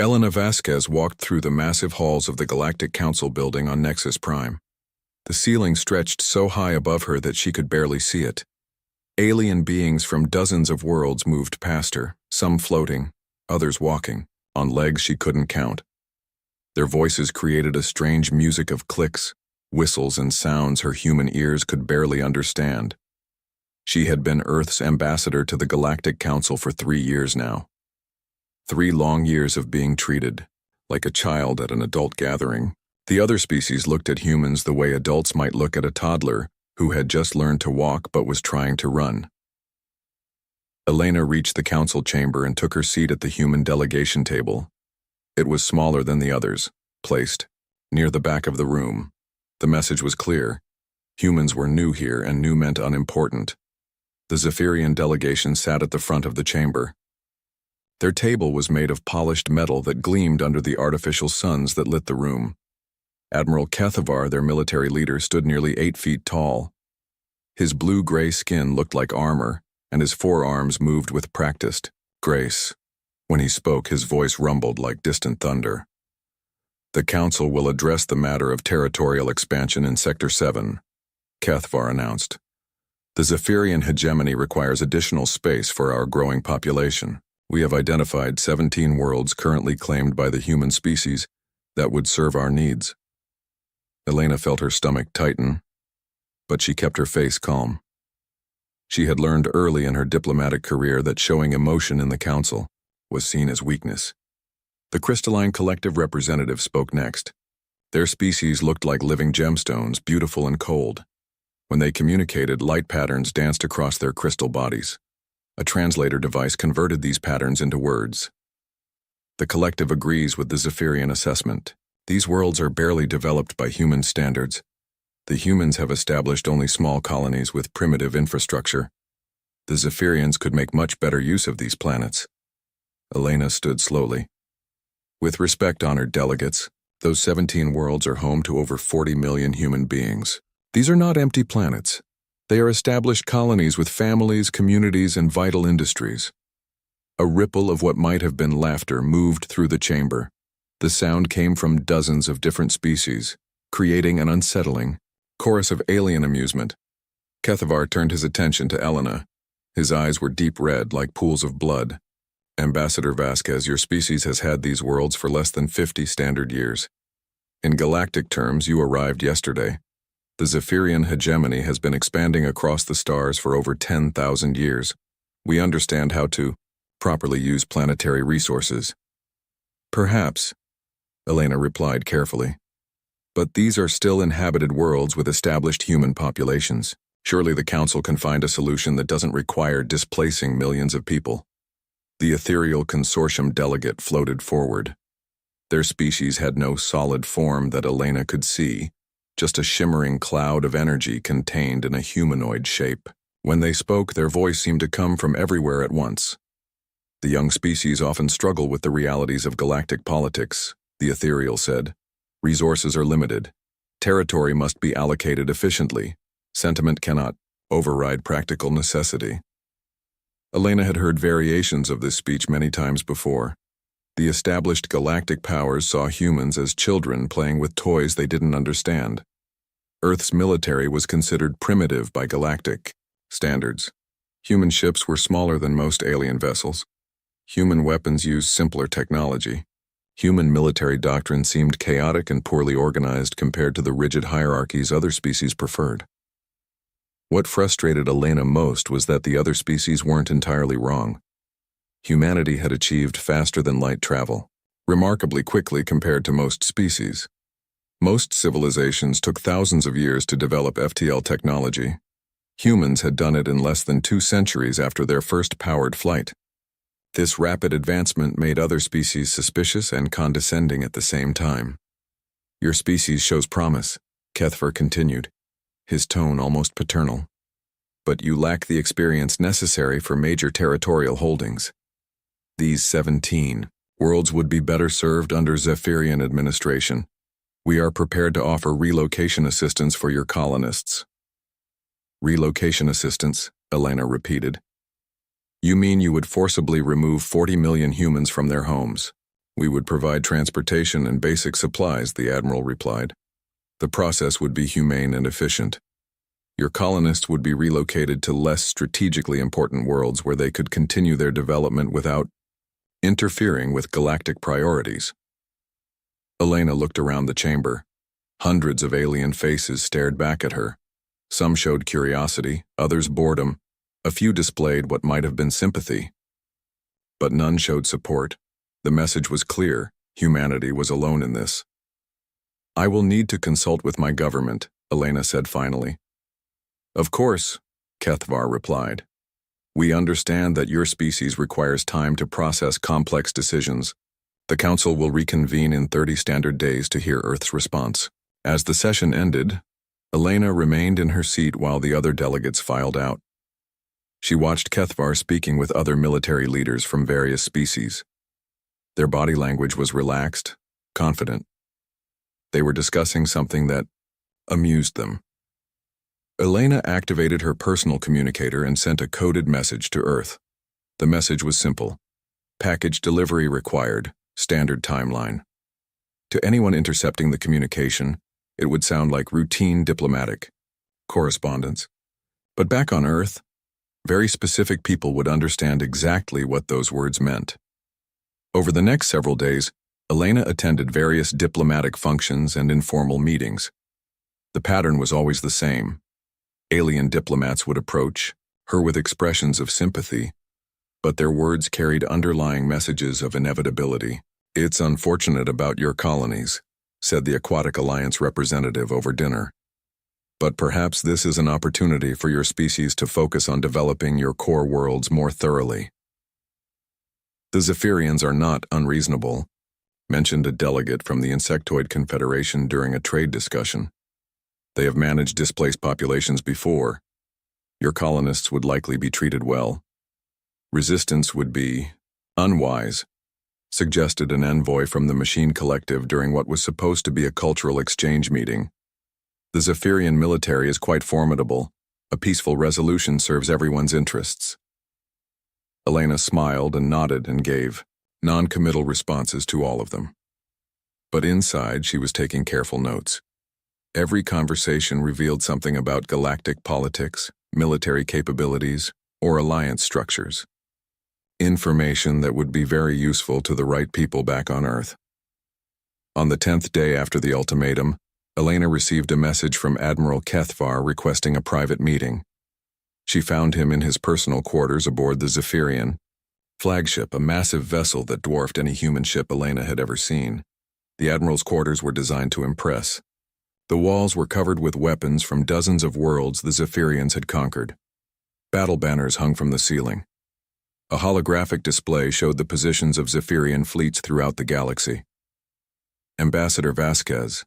Elena Vasquez walked through the massive halls of the Galactic Council building on Nexus Prime. The ceiling stretched so high above her that she could barely see it. Alien beings from dozens of worlds moved past her, some floating, others walking, on legs she couldn't count. Their voices created a strange music of clicks, whistles, and sounds her human ears could barely understand. She had been Earth's ambassador to the Galactic Council for 3 years now. 3 long years of being treated like a child at an adult gathering. The other species looked at humans the way adults might look at a toddler who had just learned to walk but was trying to run. Elena reached the council chamber and took her seat at the human delegation table. It was smaller than the others, placed near the back of the room. The message was clear. Humans were new here, and new meant unimportant. The Zephyrian delegation sat at the front of the chamber. Their table was made of polished metal that gleamed under the artificial suns that lit the room. Admiral Kethavar, their military leader, stood nearly 8 feet tall. His blue-gray skin looked like armor, and his forearms moved with practiced grace. When he spoke, his voice rumbled like distant thunder. "The Council will address the matter of territorial expansion in Sector 7, Kethavar announced. "The Zephyrian hegemony requires additional space for our growing population. We have identified 17 worlds currently claimed by the human species that would serve our needs." Elena felt her stomach tighten, but she kept her face calm. She had learned early in her diplomatic career that showing emotion in the council was seen as weakness. The crystalline collective representative spoke next. Their species looked like living gemstones, beautiful and cold. When they communicated, light patterns danced across their crystal bodies. A translator device converted these patterns into words. The collective agrees with the Zephyrian assessment. These worlds are barely developed by human standards. The humans have established only small colonies with primitive infrastructure. The Zephyrians could make much better use of these planets. Elena stood slowly. "With respect, honored delegates, those 17 worlds are home to over 40 million human beings. These are not empty planets. They are established colonies with families, communities, and vital industries." A ripple of what might have been laughter moved through the chamber. The sound came from dozens of different species, creating an unsettling chorus of alien amusement. Kethavar turned his attention to Elena. His eyes were deep red, like pools of blood. "Ambassador Vasquez, your species has had these worlds for less than 50 standard years. In galactic terms, you arrived yesterday. The Zephyrian hegemony has been expanding across the stars for over 10,000 years. We understand how to properly use planetary resources." "Perhaps," Elena replied carefully. "But these are still inhabited worlds with established human populations. Surely the Council can find a solution that doesn't require displacing millions of people." The ethereal consortium delegate floated forward. Their species had no solid form that Elena could see, just a shimmering cloud of energy contained in a humanoid shape. When they spoke, their voice seemed to come from everywhere at once. "The young species often struggle with the realities of galactic politics," the ethereal said. "Resources are limited. Territory must be allocated efficiently. Sentiment cannot override practical necessity." Elena had heard variations of this speech many times before. The established galactic powers saw humans as children playing with toys they didn't understand. Earth's military was considered primitive by galactic standards. Human ships were smaller than most alien vessels. Human weapons used simpler technology. Human military doctrine seemed chaotic and poorly organized compared to the rigid hierarchies other species preferred. What frustrated Elena most was that the other species weren't entirely wrong. Humanity had achieved faster-than-light travel, remarkably quickly compared to most species. Most civilizations took thousands of years to develop FTL technology. Humans had done it in less than 2 centuries after their first powered flight. This rapid advancement made other species suspicious and condescending at the same time. "Your species shows promise," Kethavar continued, his tone almost paternal. "But you lack the experience necessary for major territorial holdings. These 17 worlds would be better served under Zephyrian administration. We are prepared to offer relocation assistance for your colonists." "Relocation assistance," Elena repeated. "You mean you would forcibly remove 40 million humans from their homes?" We would provide transportation and basic supplies, the Admiral replied. The process would be humane and efficient. Your colonists would be relocated to less strategically important worlds where they could continue their development without interfering with galactic priorities. Elena looked around the chamber. Hundreds of alien faces stared back at her. Some showed curiosity, others boredom. A few displayed what might have been sympathy. But none showed support. The message was clear. Humanity was alone in this. I will need to consult with my government, Elena said finally. Of course, Kethvar replied. We understand that your species requires time to process complex decisions. The Council will reconvene in 30 standard days to hear Earth's response. As the session ended, Elena remained in her seat while the other delegates filed out. She watched Kethvar speaking with other military leaders from various species. Their body language was relaxed, confident. They were discussing something that amused them. Elena activated her personal communicator and sent a coded message to Earth. The message was simple. Package delivery required, standard timeline. To anyone intercepting the communication, it would sound like routine diplomatic correspondence. But back on Earth, very specific people would understand exactly what those words meant. Over the next several days, Elena attended various diplomatic functions and informal meetings. The pattern was always the same. Alien diplomats would approach her with expressions of sympathy, but their words carried underlying messages of inevitability. It's unfortunate about your colonies, said the Aquatic Alliance representative over dinner. But perhaps this is an opportunity for your species to focus on developing your core worlds more thoroughly. The Zephyrians are not unreasonable, mentioned a delegate from the Insectoid Confederation during a trade discussion. They have managed displaced populations before. Your colonists would likely be treated well. Resistance would be unwise, suggested an envoy from the Machine Collective during what was supposed to be a cultural exchange meeting. The Zephyrian military is quite formidable. A peaceful resolution serves everyone's interests. Elena smiled and nodded and gave non-committal responses to all of them. But inside, she was taking careful notes. Every conversation revealed something about galactic politics, military capabilities, or alliance structures. Information that would be very useful to the right people back on Earth. On the 10th day after the ultimatum, Elena received a message from Admiral Kethvar requesting a private meeting. She found him in his personal quarters aboard the Zephyrian flagship, a massive vessel that dwarfed any human ship Elena had ever seen. The Admiral's quarters were designed to impress. The walls were covered with weapons from dozens of worlds the Zephyrians had conquered. Battle banners hung from the ceiling. A holographic display showed the positions of Zephyrian fleets throughout the galaxy. Ambassador Vasquez,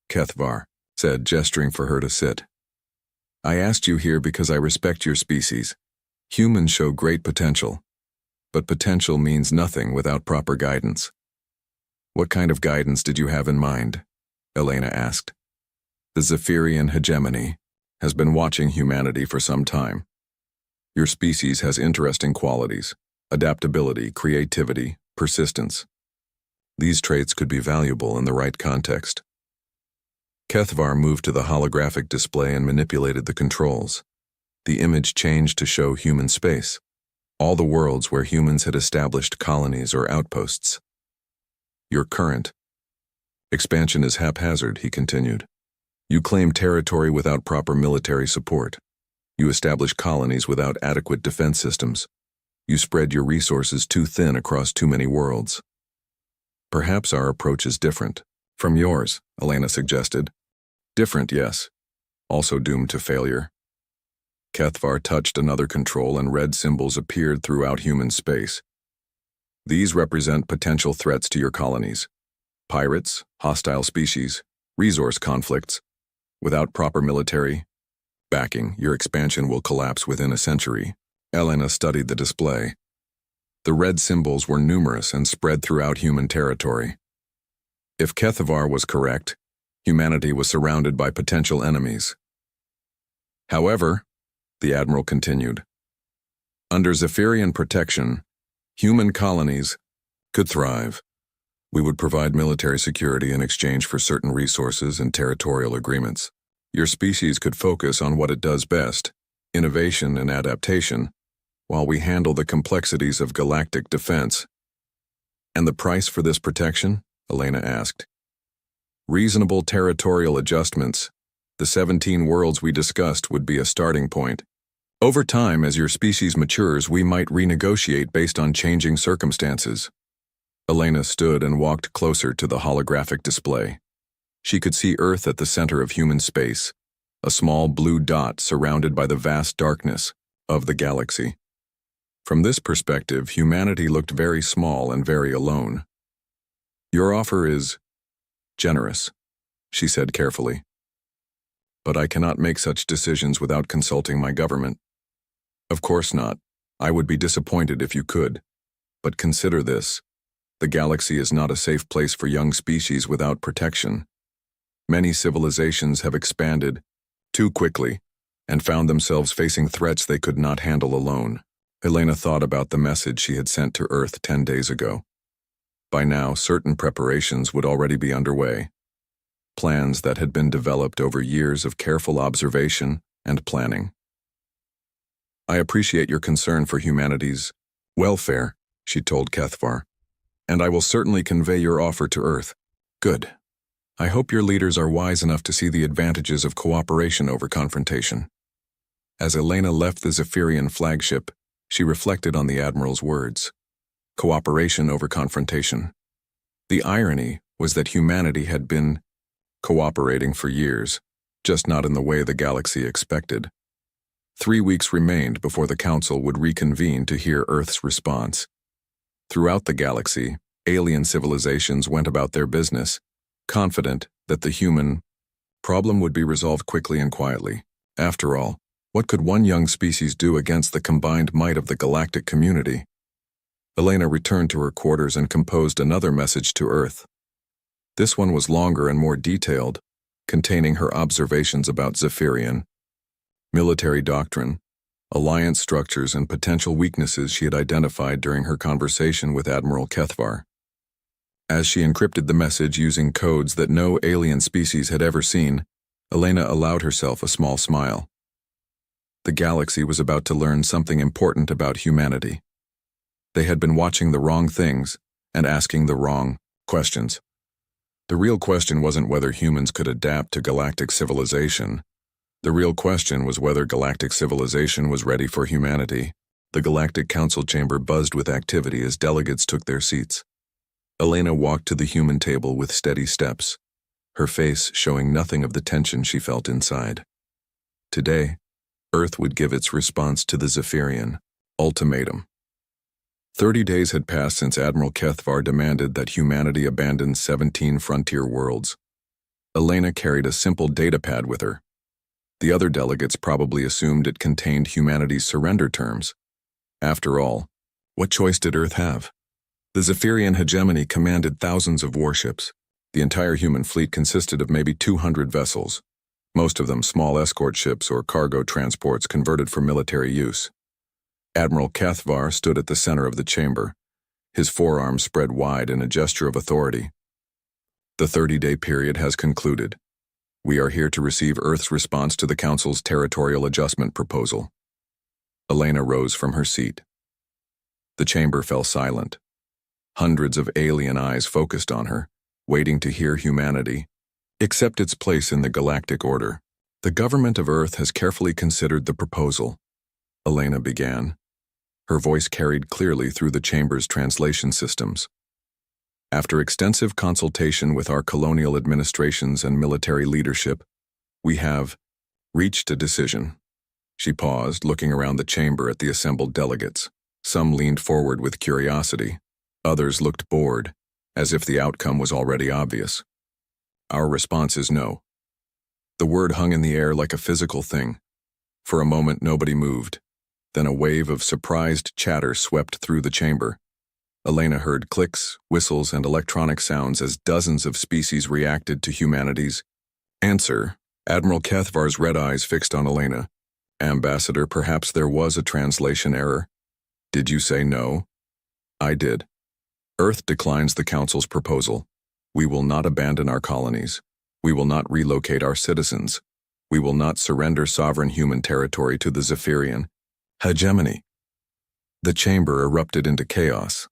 Kethvar said, gesturing for her to sit. I asked you here because I respect your species. Humans show great potential, but potential means nothing without proper guidance. What kind of guidance did you have in mind? Elena asked. The Zephyrian hegemony has been watching humanity for some time. Your species has interesting qualities: adaptability, creativity, persistence. These traits could be valuable in the right context. Kethvar moved to the holographic display and manipulated the controls. The image changed to show human space, all the worlds where humans had established colonies or outposts. Your current expansion is haphazard, he continued. You claim territory without proper military support. You establish colonies without adequate defense systems. You spread your resources too thin across too many worlds. Perhaps our approach is different from yours, Elena suggested. Different, yes. Also doomed to failure. Kethvar touched another control and red symbols appeared throughout human space. These represent potential threats to your colonies. Pirates, hostile species, resource conflicts. Without proper military backing, your expansion will collapse within a century. Elena studied the display. The red symbols were numerous and spread throughout human territory. If Kethvar was correct, humanity was surrounded by potential enemies. However, the Admiral continued, under Zephyrian protection, human colonies could thrive. We would provide military security in exchange for certain resources and territorial agreements. Your species could focus on what it does best, innovation and adaptation, while we handle the complexities of galactic defense. And the price for this protection? Elena asked. Reasonable territorial adjustments. The 17 worlds we discussed would be a starting point. Over time, as your species matures, we might renegotiate based on changing circumstances. Elena stood and walked closer to the holographic display. She could see Earth at the center of human space, a small blue dot surrounded by the vast darkness of the galaxy. From this perspective, humanity looked very small and very alone. Your offer is generous, she said carefully. But I cannot make such decisions without consulting my government. Of course not. I would be disappointed if you could. But consider this. The galaxy is not a safe place for young species without protection. Many civilizations have expanded too quickly and found themselves facing threats they could not handle alone. Elena thought about the message she had sent to Earth 10 days ago. By now, certain preparations would already be underway. Plans that had been developed over years of careful observation and planning. I appreciate your concern for humanity's welfare, she told Kethvar, and I will certainly convey your offer to Earth. Good. I hope your leaders are wise enough to see the advantages of cooperation over confrontation. As Elena left the Zephyrian flagship, she reflected on the Admiral's words. Cooperation over confrontation. The irony was that humanity had been cooperating for years, just not in the way the galaxy expected. 3 weeks remained before the Council would reconvene to hear Earth's response. Throughout the galaxy, alien civilizations went about their business, confident that the human problem would be resolved quickly and quietly. After all, what could one young species do against the combined might of the galactic community? Elena returned to her quarters and composed another message to Earth. This one was longer and more detailed, containing her observations about Zephyrian, military doctrine, alliance structures, and potential weaknesses she had identified during her conversation with Admiral Kethvar. As she encrypted the message using codes that no alien species had ever seen, Elena allowed herself a small smile. The galaxy was about to learn something important about humanity. They had been watching the wrong things and asking the wrong questions. The real question wasn't whether humans could adapt to galactic civilization. The real question was whether galactic civilization was ready for humanity. The Galactic Council chamber buzzed with activity as delegates took their seats. Elena walked to the human table with steady steps, her face showing nothing of the tension she felt inside. Today, Earth would give its response to the Zephyrian ultimatum. 30 days had passed since Admiral Kethvar demanded that humanity abandon 17 frontier worlds. Elena carried a simple datapad with her. The other delegates probably assumed it contained humanity's surrender terms. After all, what choice did Earth have? The Zephyrian hegemony commanded thousands of warships. The entire human fleet consisted of maybe 200 vessels, most of them small escort ships or cargo transports converted for military use. Admiral Kethvar stood at the center of the chamber, his forearms spread wide in a gesture of authority. The 30-day period has concluded. We are here to receive Earth's response to the Council's territorial adjustment proposal. Elena rose from her seat. The chamber fell silent. Hundreds of alien eyes focused on her, waiting to hear humanity accept its place in the galactic order. The government of Earth has carefully considered the proposal, Elena began. Her voice carried clearly through the chamber's translation systems. After extensive consultation with our colonial administrations and military leadership, we have reached a decision. She paused, looking around the chamber at the assembled delegates. Some leaned forward with curiosity. Others looked bored, as if the outcome was already obvious. Our response is no. The word hung in the air like a physical thing. For a moment, nobody moved. Then a wave of surprised chatter swept through the chamber. Elena heard clicks, whistles, and electronic sounds as dozens of species reacted to humanity's answer. Admiral Kethvar's red eyes fixed on Elena. Ambassador, perhaps there was a translation error. Did you say no? I did. Earth declines the Council's proposal. We will not abandon our colonies. We will not relocate our citizens. We will not surrender sovereign human territory to the Zephyrian hegemony. The chamber erupted into chaos.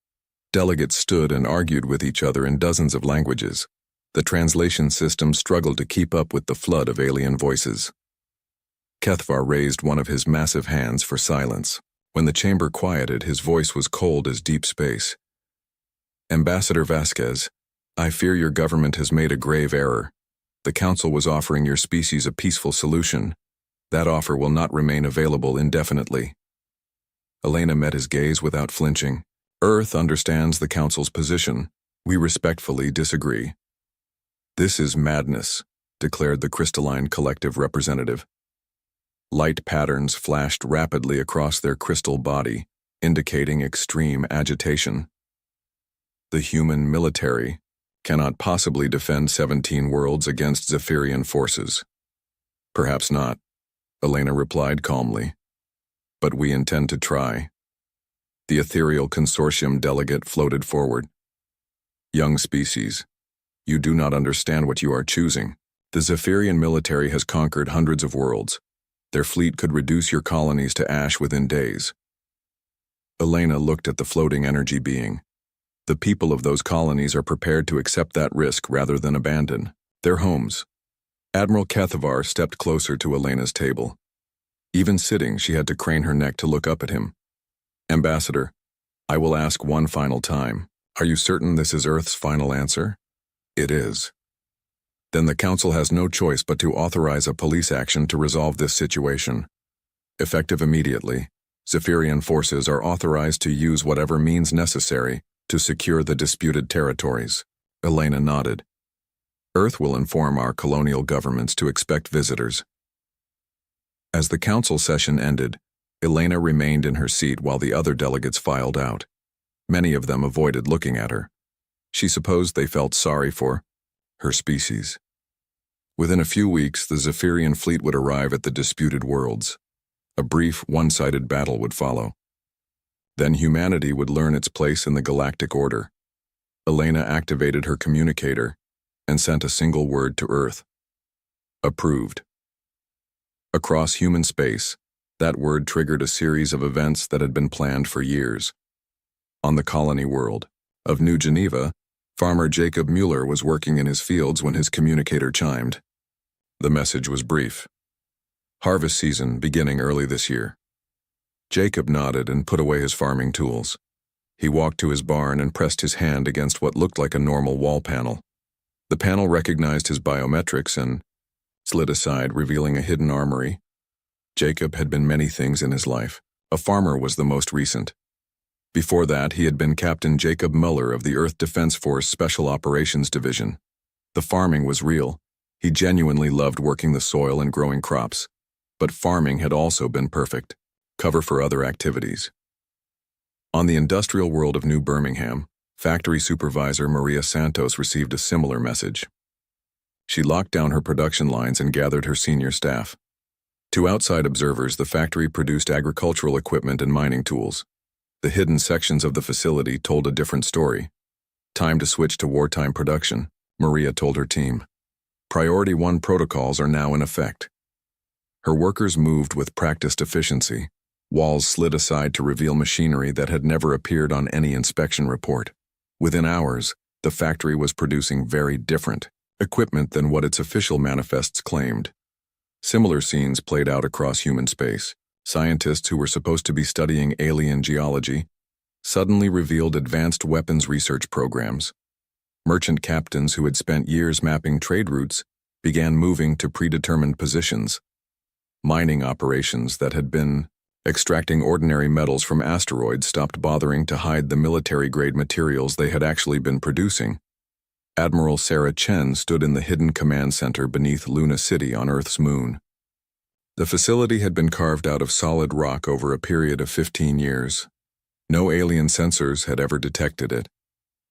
Delegates stood and argued with each other in dozens of languages. The translation system struggled to keep up with the flood of alien voices. Kethvar raised one of his massive hands for silence. When the chamber quieted, his voice was cold as deep space. Ambassador Vasquez, I fear your government has made a grave error. The Council was offering your species a peaceful solution. That offer will not remain available indefinitely. Elena met his gaze without flinching. Earth understands the Council's position. We respectfully disagree. This is madness, declared the crystalline collective representative. Light patterns flashed rapidly across their crystal body, indicating extreme agitation. The human military cannot possibly defend 17 worlds against Zephyrian forces. Perhaps not, Elena replied calmly. But we intend to try. The ethereal consortium delegate floated forward. Young species, you do not understand what you are choosing. The Zephyrian military has conquered hundreds of worlds. Their fleet could reduce your colonies to ash within days. Elena looked at the floating energy being. The people of those colonies are prepared to accept that risk rather than abandon their homes. Admiral Kethvar stepped closer to Elena's table. Even sitting, she had to crane her neck to look up at him. Ambassador, I will ask one final time. Are you certain this is Earth's final answer? It is. Then the Council has no choice but to authorize a police action to resolve this situation. Effective immediately, Zephyrian forces are authorized to use whatever means necessary to secure the disputed territories. Elena nodded. Earth will inform our colonial governments to expect visitors. As the council session ended, Elena remained in her seat while the other delegates filed out. Many of them avoided looking at her. She supposed they felt sorry for her species. Within a few weeks, the Zephyrian fleet would arrive at the disputed worlds. A brief, one-sided battle would follow. Then humanity would learn its place in the galactic order. Elena activated her communicator and sent a single word to Earth. Approved. Across human space, that word triggered a series of events that had been planned for years. On the colony world of New Geneva, farmer Jacob Mueller was working in his fields when his communicator chimed. The message was brief. Harvest season beginning early this year. Jacob nodded and put away his farming tools. He walked to his barn and pressed his hand against what looked like a normal wall panel. The panel recognized his biometrics and slid aside, revealing a hidden armory. Jacob had been many things in his life. A farmer was the most recent. Before that, he had been Captain Jacob Mueller of the Earth Defense Force Special Operations Division. The farming was real. He genuinely loved working the soil and growing crops. But farming had also been perfect. Cover for other activities. On the industrial world of New Birmingham, factory supervisor Maria Santos received a similar message. She locked down her production lines and gathered her senior staff. To outside observers, the factory produced agricultural equipment and mining tools. The hidden sections of the facility told a different story. Time to switch to wartime production, Maria told her team. Priority 1 protocols are now in effect. Her workers moved with practiced efficiency. Walls slid aside to reveal machinery that had never appeared on any inspection report. Within hours, the factory was producing very different equipment than what its official manifests claimed. Similar scenes played out across human space. Scientists who were supposed to be studying alien geology suddenly revealed advanced weapons research programs. Merchant captains who had spent years mapping trade routes began moving to predetermined positions. Mining operations that had been extracting ordinary metals from asteroids stopped bothering to hide the military-grade materials they had actually been producing. Admiral Sarah Chen stood in the hidden command center beneath Luna City on Earth's moon. The facility had been carved out of solid rock over a period of 15 years. No alien sensors had ever detected it.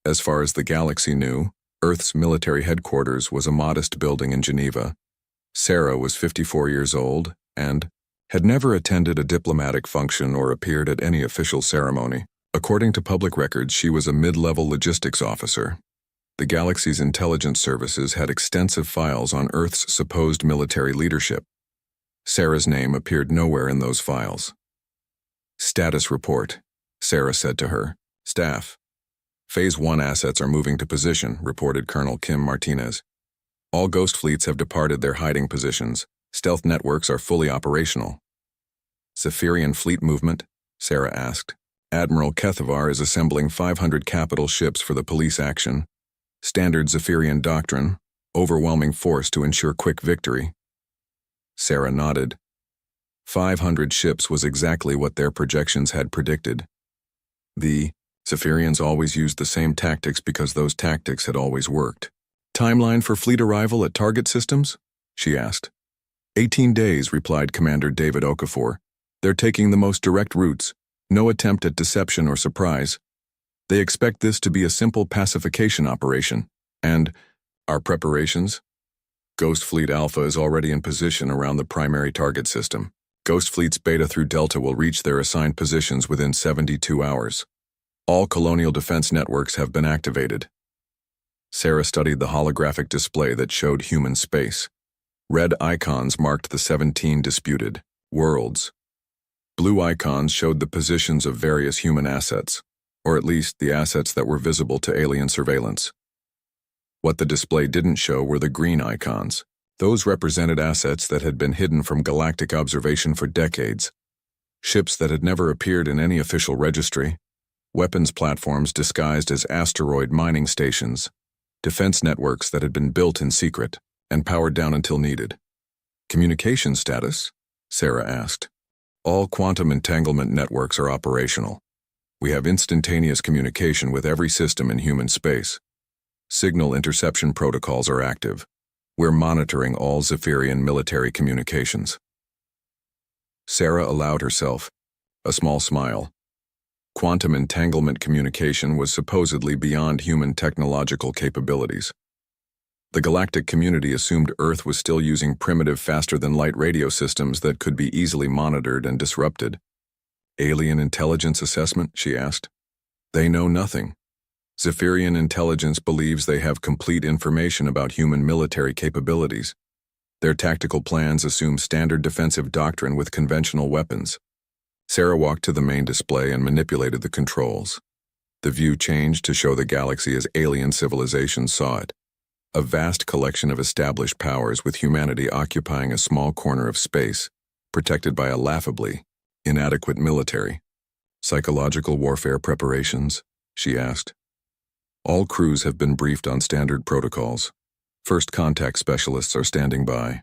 As far as the galaxy knew, Earth's military headquarters was a modest building in Geneva. Sarah was 54 years old and had never attended a diplomatic function or appeared at any official ceremony. According to public records, she was a mid-level logistics officer. The galaxy's intelligence services had extensive files on Earth's supposed military leadership. Sarah's name appeared nowhere in those files. "Status report," Sarah said to her. "Staff. Phase 1 assets are moving to position," reported Colonel Kim Martinez. "All ghost fleets have departed their hiding positions. Stealth networks are fully operational." "Zephyrian fleet movement?" Sarah asked. "Admiral Kethavar is assembling 500 capital ships for the police action. Standard Zephyrian doctrine, overwhelming force to ensure quick victory." Sarah nodded. 500 ships was exactly what their projections had predicted. The Zephyrians always used the same tactics because those tactics had always worked. "Timeline for fleet arrival at target systems?" she asked. 18 days, replied Commander David Okafor. "They're taking the most direct routes, no attempt at deception or surprise. They expect this to be a simple pacification operation. And our preparations? Ghost Fleet Alpha is already in position around the primary target system. Ghost Fleets Beta through Delta will reach their assigned positions within 72 hours. All colonial defense networks have been activated." Sarah studied the holographic display that showed human space. Red icons marked the 17 disputed worlds. Blue icons showed the positions of various human assets, or at least the assets that were visible to alien surveillance. What the display didn't show were the green icons. Those represented assets that had been hidden from galactic observation for decades. Ships that had never appeared in any official registry. Weapons platforms disguised as asteroid mining stations. Defense networks that had been built in secret and powered down until needed. "Communication status?" Sarah asked. "All quantum entanglement networks are operational. We have instantaneous communication with every system in human space. Signal interception protocols are active. We're monitoring all Zephyrian military communications." Sarah allowed herself a small smile. Quantum entanglement communication was supposedly beyond human technological capabilities. The galactic community assumed Earth was still using primitive faster-than-light radio systems that could be easily monitored and disrupted. "Alien intelligence assessment?" she asked. "They know nothing. Zephyrian intelligence believes they have complete information about human military capabilities. Their tactical plans assume standard defensive doctrine with conventional weapons." Sarah walked to the main display and manipulated the controls. The view changed to show the galaxy as alien civilizations saw it. A vast collection of established powers with humanity occupying a small corner of space, protected by a laughably inadequate military. "Psychological warfare preparations?" she asked. "All crews have been briefed on standard protocols. First contact specialists are standing by.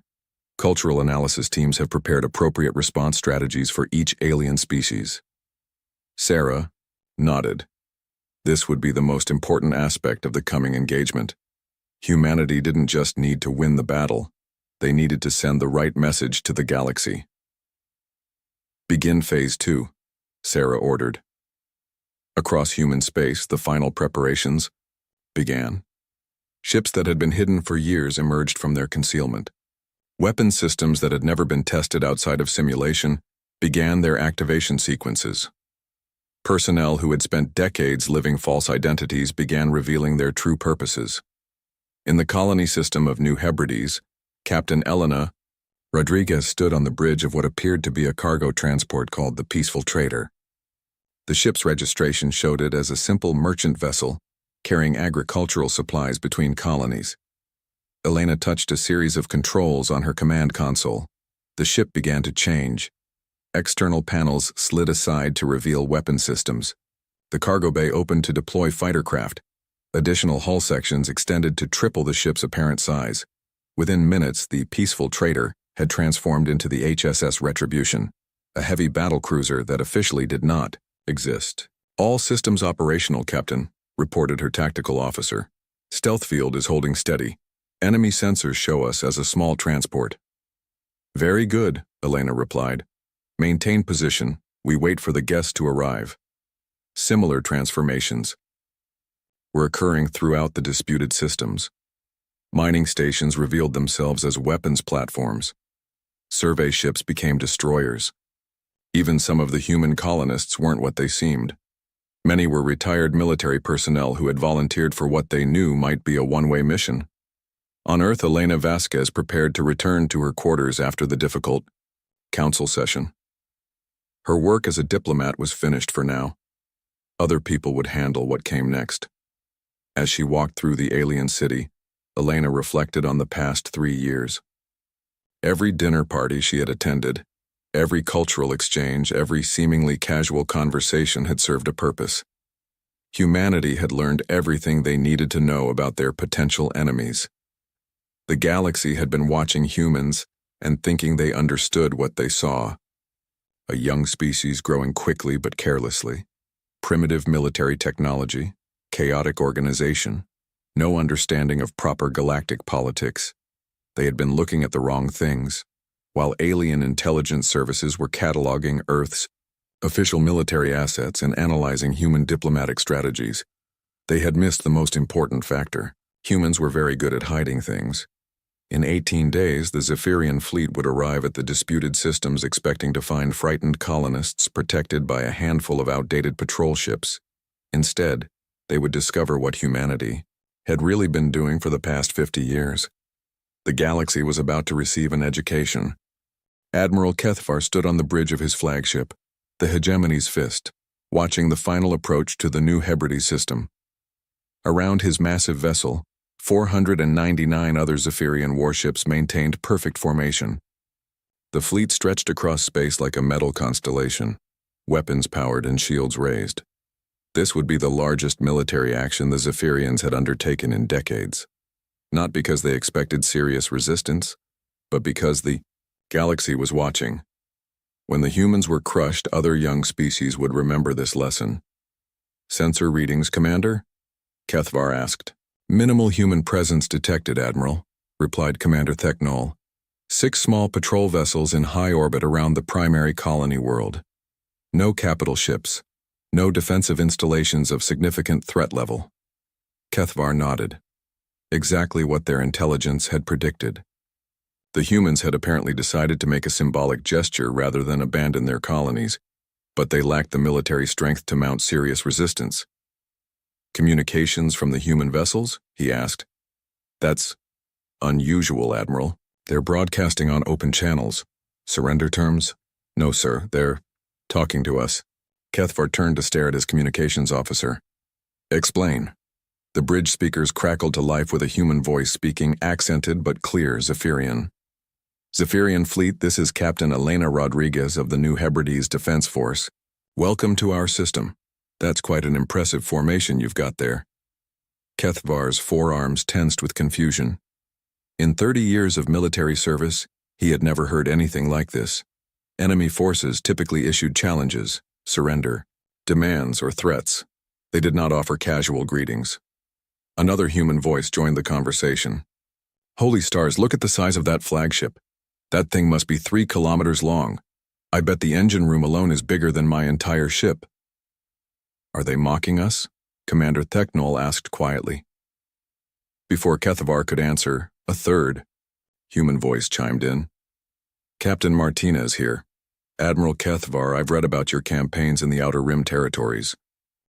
Cultural analysis teams have prepared appropriate response strategies for each alien species." Sarah nodded. This would be the most important aspect of the coming engagement. Humanity didn't just need to win the battle, they needed to send the right message to the galaxy. "Begin Phase 2, Sarah ordered. Across human space, the final preparations began. Ships that had been hidden for years emerged from their concealment. Weapon systems that had never been tested outside of simulation began their activation sequences. Personnel who had spent decades living false identities began revealing their true purposes. In the colony system of New Hebrides, Captain Elena Rodriguez stood on the bridge of what appeared to be a cargo transport called the Peaceful Trader. The ship's registration showed it as a simple merchant vessel carrying agricultural supplies between colonies. Elena touched a series of controls on her command console. The ship began to change. External panels slid aside to reveal weapon systems. The cargo bay opened to deploy fighter craft. Additional hull sections extended to triple the ship's apparent size. Within minutes, the Peaceful Trader had transformed into the HSS Retribution, a heavy battlecruiser that officially did not exist. "All systems operational, Captain," reported her tactical officer. "Stealth field is holding steady. Enemy sensors show us as a small transport." "Very good," Elena replied. "Maintain position. We wait for the guests to arrive." Similar transformations were occurring throughout the disputed systems. Mining stations revealed themselves as weapons platforms. Survey ships became destroyers. Even some of the human colonists weren't what they seemed. Many were retired military personnel who had volunteered for what they knew might be a one-way mission. On Earth, Elena Vasquez prepared to return to her quarters after the difficult council session. Her work as a diplomat was finished for now. Other people would handle what came next. As she walked through the alien city, Elena reflected on the past 3 years. Every dinner party she had attended, every cultural exchange, every seemingly casual conversation had served a purpose. Humanity had learned everything they needed to know about their potential enemies. The galaxy had been watching humans and thinking they understood what they saw. A young species growing quickly but carelessly, primitive military technology, chaotic organization, no understanding of proper galactic politics. They had been looking at the wrong things, while alien intelligence services were cataloging Earth's official military assets and analyzing human diplomatic strategies. They had missed the most important factor. Humans were very good at hiding things. In 18 days, the Zephyrian fleet would arrive at the disputed systems expecting to find frightened colonists protected by a handful of outdated patrol ships. Instead, they would discover what humanity had really been doing for the past 50 years. The galaxy was about to receive an education. Admiral Kethvar stood on the bridge of his flagship, the Hegemony's Fist, watching the final approach to the new Hebrides system. Around his massive vessel, 499 other Zephyrian warships maintained perfect formation. The fleet stretched across space like a metal constellation, weapons powered and shields raised. This would be the largest military action the Zephyrians had undertaken in decades. Not because they expected serious resistance, but because the galaxy was watching. When the humans were crushed, other young species would remember this lesson. "Sensor readings, Commander?" Kethvar asked. "Minimal human presence detected, Admiral," replied Commander Theknol. 6 small patrol vessels in high orbit around the primary colony world. No capital ships. No defensive installations of significant threat level. Kethvar nodded. Exactly what their intelligence had predicted. The humans had apparently decided to make a symbolic gesture rather than abandon their colonies, but they lacked the military strength to mount serious resistance. "Communications from the human vessels?" he asked. "That's unusual, Admiral. They're broadcasting on open channels. Surrender terms?" "No, sir, they're talking to us." Kethvar turned to stare at his communications officer. "Explain." The bridge speakers crackled to life with a human voice speaking accented but clear Zephyrian. "Zephyrian Fleet, this is Captain Elena Rodriguez of the New Hebrides Defense Force. Welcome to our system. That's quite an impressive formation you've got there." Kethvar's forearms tensed with confusion. In 30 years of military service, he had never heard anything like this. Enemy forces typically issued challenges, surrender, demands, or threats. They did not offer casual greetings. Another human voice joined the conversation. "Holy stars, look at the size of that flagship. That thing must be 3 kilometers long. I bet the engine room alone is bigger than my entire ship." "Are they mocking us?" Commander Theknol asked quietly. Before Kethvar could answer, a third human voice chimed in. "Captain Martinez here. Admiral Kethvar, I've read about your campaigns in the Outer Rim territories.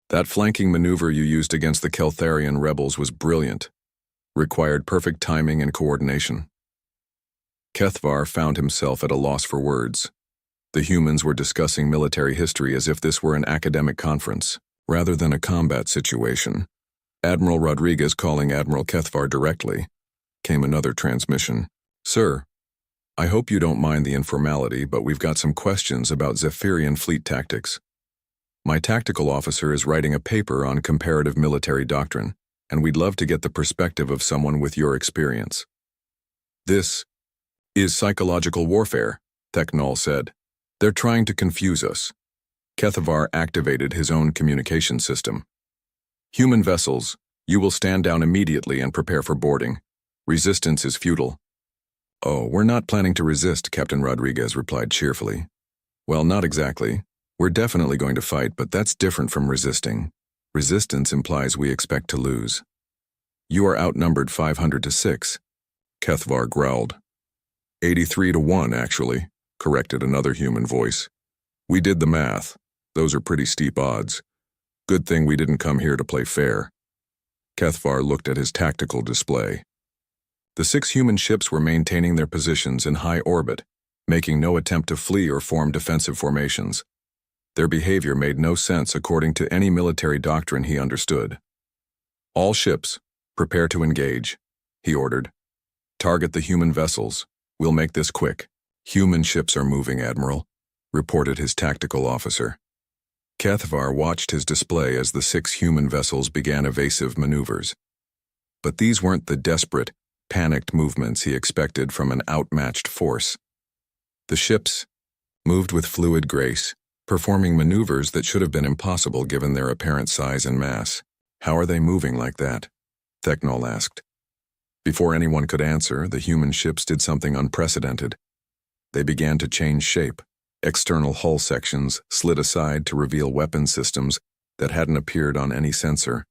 That flanking maneuver you used against the Keltharian rebels was brilliant. Required perfect timing and coordination." Kethvar found himself at a loss for words. The humans were discussing military history as if this were an academic conference, rather than a combat situation. Admiral Rodriguez calling Admiral Kethvar directly. Came another transmission. "Sir, I hope you don't mind the informality, but we've got some questions about Zephyrian fleet tactics. My tactical officer is writing a paper on comparative military doctrine, and we'd love to get the perspective of someone with your experience." "This is psychological warfare," Theknol said. "They're trying to confuse us." Kethvar activated his own communication system. "Human vessels, you will stand down immediately and prepare for boarding. Resistance is futile." "Oh, we're not planning to resist," Captain Rodriguez replied cheerfully. "Well, not exactly. We're definitely going to fight, but that's different from resisting. Resistance implies we expect to lose." "You are outnumbered 500 to 6, Kethvar growled. 83 to 1, actually, corrected another human voice. "We did the math. Those are pretty steep odds. Good thing we didn't come here to play fair. Kethvar looked at his tactical display. The 6 human ships were maintaining their positions in high orbit, making no attempt to flee or form defensive formations. Their behavior made no sense according to any military doctrine he understood. All ships, prepare to engage, he ordered. Target the human vessels. We'll make this quick. Human ships are moving, Admiral, reported his tactical officer. Kethvar watched his display as the 6 human vessels began evasive maneuvers. But these weren't the desperate, panicked movements he expected from an outmatched force. The ships moved with fluid grace, performing maneuvers that should have been impossible given their apparent size and mass. How are they moving like that? Theknol asked. Before anyone could answer, the human ships did something unprecedented. They began to change shape. External hull sections slid aside to reveal weapon systems that hadn't appeared on any sensor.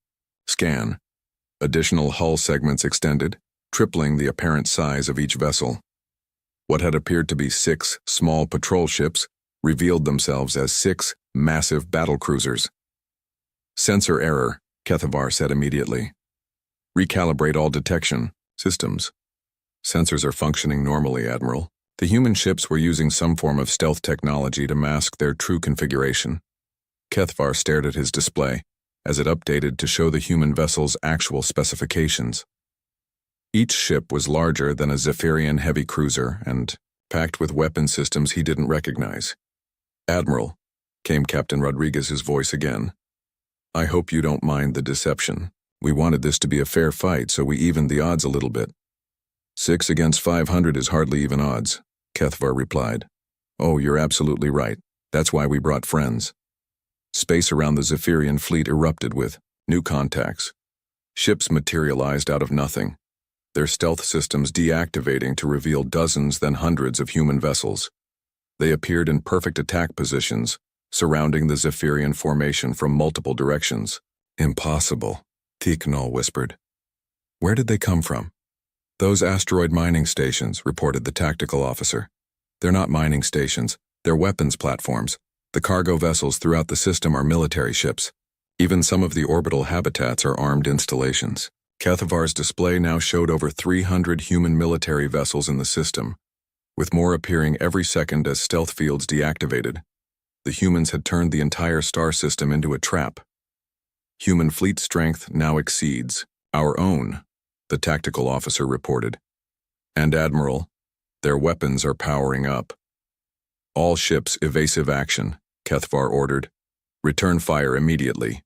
Scan. Additional hull segments extended, tripling the apparent size of each vessel. What had appeared to be 6 small patrol ships revealed themselves as 6 massive battlecruisers. Sensor error, Kethvar said immediately. Recalibrate all detection systems. Sensors are functioning normally, Admiral. The human ships were using some form of stealth technology to mask their true configuration. Kethvar stared at his display as it updated to show the human vessel's actual specifications. Each ship was larger than a Zephyrian heavy cruiser and packed with weapon systems he didn't recognize. Admiral, came Captain Rodriguez's voice again. I hope you don't mind the deception. We wanted this to be a fair fight, so we evened the odds a little bit. 6 against 500 is hardly even odds, Kethvar replied. Oh, you're absolutely right. That's why we brought friends. Space around the Zephyrian fleet erupted with new contacts. Ships materialized out of nothing, their stealth systems deactivating to reveal dozens then hundreds of human vessels. They appeared in perfect attack positions, surrounding the Zephyrian formation from multiple directions. Impossible, Theknol whispered. Where did they come from? Those asteroid mining stations, reported the tactical officer. They're not mining stations, they're weapons platforms. The cargo vessels throughout the system are military ships. Even some of the orbital habitats are armed installations. Kethvar's display now showed over 300 human military vessels in the system, with more appearing every second as stealth fields deactivated. The humans had turned the entire star system into a trap. Human fleet strength now exceeds our own, the tactical officer reported. And Admiral, their weapons are powering up. All ships evasive action, Kethvar ordered. Return fire immediately.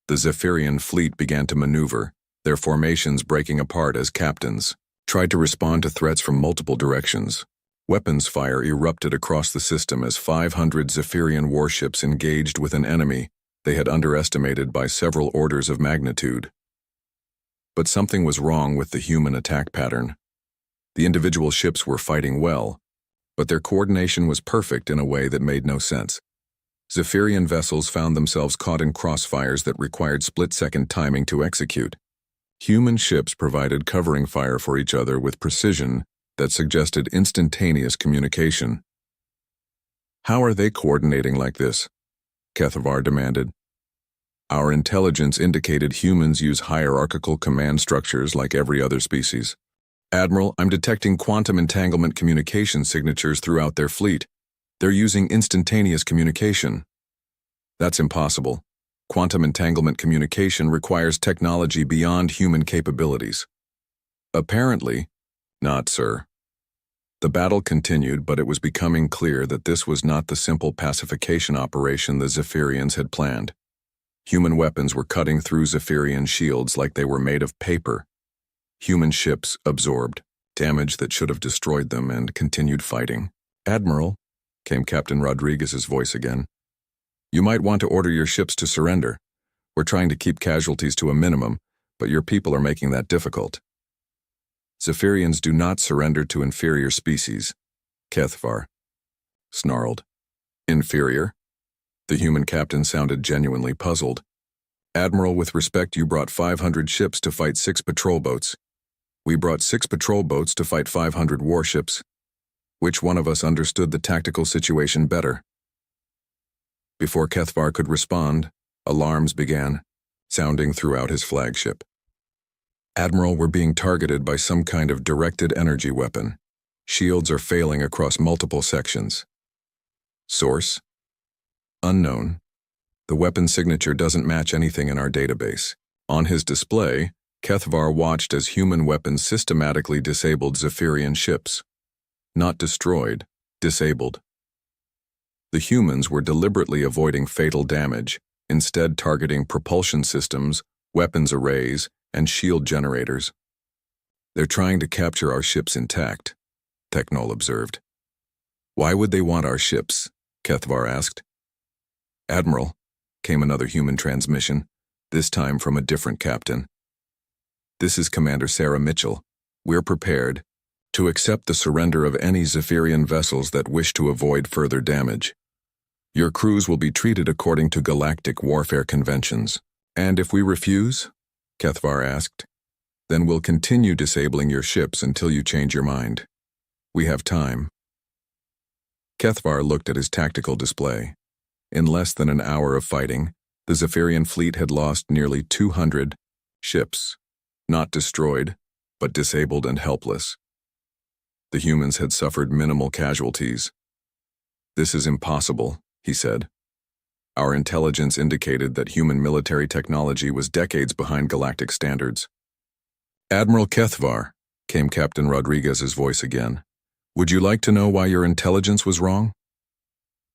The Zephyrian fleet began to maneuver, their formations breaking apart as captains tried to respond to threats from multiple directions. Weapons fire erupted across the system as 500 Zephyrian warships engaged with an enemy they had underestimated by several orders of magnitude. But something was wrong with the human attack pattern. The individual ships were fighting well, but their coordination was perfect in a way that made no sense. Zephyrian vessels found themselves caught in crossfires that required split-second timing to execute. Human ships provided covering fire for each other with precision that suggested instantaneous communication. How are they coordinating like this? Kethvar demanded. Our intelligence indicated humans use hierarchical command structures like every other species. Admiral, I'm detecting quantum entanglement communication signatures throughout their fleet. They're using instantaneous communication. That's impossible. Quantum entanglement communication requires technology beyond human capabilities. Apparently, not, sir. The battle continued, but it was becoming clear that this was not the simple pacification operation the Zephyrians had planned. Human weapons were cutting through Zephyrian shields like they were made of paper. Human ships absorbed damage that should have destroyed them and continued fighting. Admiral, came Captain Rodriguez's voice again. You might want to order your ships to surrender. We're trying to keep casualties to a minimum, but your people are making that difficult. Zephyrians do not surrender to inferior species, Kethvar snarled. Inferior? The human captain sounded genuinely puzzled. Admiral, with respect, you brought 500 ships to fight 6 patrol boats. We brought 6 patrol boats to fight 500 warships. Which one of us understood the tactical situation better? Before Kethvar could respond, Alarms began, sounding throughout his flagship. Admiral, we're being targeted by some kind of directed energy weapon. Shields are failing across multiple sections. Source? Unknown. The weapon signature doesn't match anything in our database. On his display, Kethvar watched as human weapons systematically disabled Zephyrian ships. Not destroyed, disabled. The humans were deliberately avoiding fatal damage, instead targeting propulsion systems, weapons arrays, and shield generators. They're trying to capture our ships intact, Technol observed. Why would they want our ships? Kethvar asked. Admiral, came another human transmission, this time from a different captain. This is Commander Sarah Mitchell. We're prepared to accept the surrender of any Zephyrian vessels that wish to avoid further damage. Your crews will be treated according to galactic warfare conventions. And if we refuse? Kethvar asked. Then we'll continue disabling your ships until you change your mind. We have time. Kethvar looked at his tactical display. In less than an hour of fighting, the Zephyrian fleet had lost nearly 200 ships. Not destroyed, but disabled and helpless. The humans had suffered minimal casualties. This is impossible, he said. Our intelligence indicated that human military technology was decades behind galactic standards. Admiral Kethvar, came Captain Rodriguez's voice again. Would you like to know why your intelligence was wrong?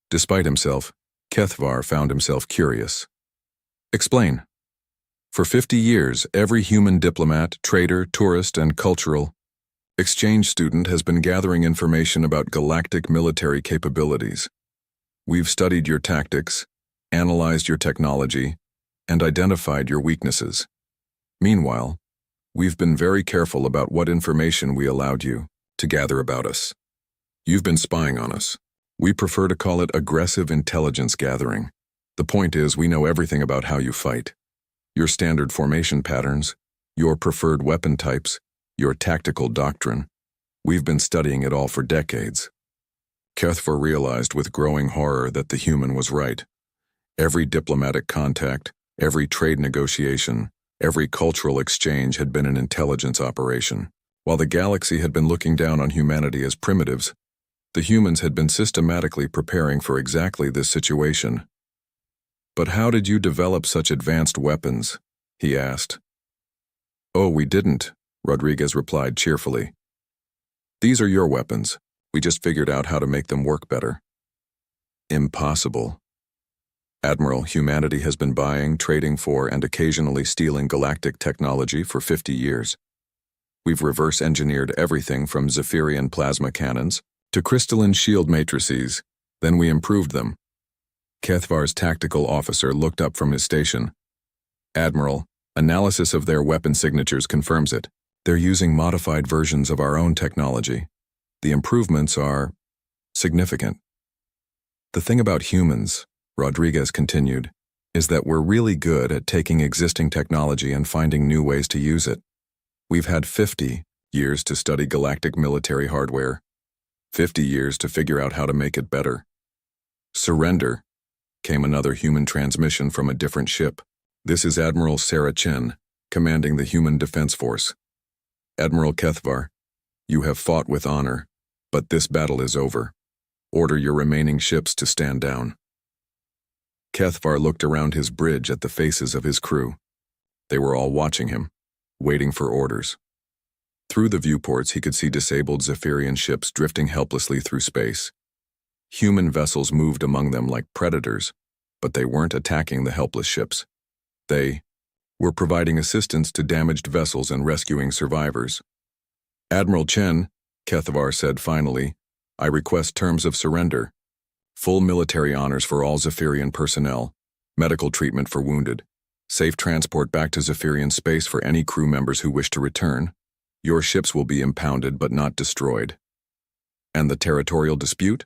Despite himself, Kethvar found himself curious. Explain. For 50 years, every human diplomat, trader, tourist, and cultural exchange student has been gathering information about galactic military capabilities. We've studied your tactics, analyzed your technology, and identified your weaknesses. Meanwhile, we've been very careful about what information we allowed you to gather about us. You've been spying on us. We prefer to call it aggressive intelligence gathering. The point is, we know everything about how you fight. Your standard formation patterns, your preferred weapon types, your tactical doctrine. We've been studying it all for decades. Kethvar realized with growing horror that the human was right. Every diplomatic contact, every trade negotiation, every cultural exchange had been an intelligence operation. While the galaxy had been looking down on humanity as primitives, the humans had been systematically preparing for exactly this situation. But how did you develop such advanced weapons? He asked. Oh, we didn't, Rodriguez replied cheerfully. These are your weapons. We just figured out how to make them work better. Impossible. Admiral, humanity has been buying, trading for, and occasionally stealing galactic technology for 50 years. We've reverse-engineered everything from Zephyrian plasma cannons to crystalline shield matrices, then we improved them. Kethvar's tactical officer looked up from his station. Admiral, analysis of their weapon signatures confirms it. They're using modified versions of our own technology. The improvements are significant. The thing about humans, Rodriguez continued, is that we're really good at taking existing technology and finding new ways to use it. We've had 50 years to study galactic military hardware, 50 years to figure out how to make it better. Surrender, came another human transmission from a different ship. This is Admiral Sarah Chen, commanding the Human Defense Force. Admiral Kethvar, you have fought with honor, but this battle is over. Order your remaining ships to stand down. Kethvar looked around his bridge at the faces of his crew. They were all watching him, waiting for orders. Through the viewports, he could see disabled Zephyrian ships drifting helplessly through space. Human vessels moved among them like predators, but they weren't attacking the helpless ships. They were providing assistance to damaged vessels and rescuing survivors. Admiral Chen, Kethvar said finally, I request terms of surrender. Full military honors for all Zephyrian personnel, medical treatment for wounded, safe transport back to Zephyrian space for any crew members who wish to return. Your ships will be impounded but not destroyed. And the territorial dispute?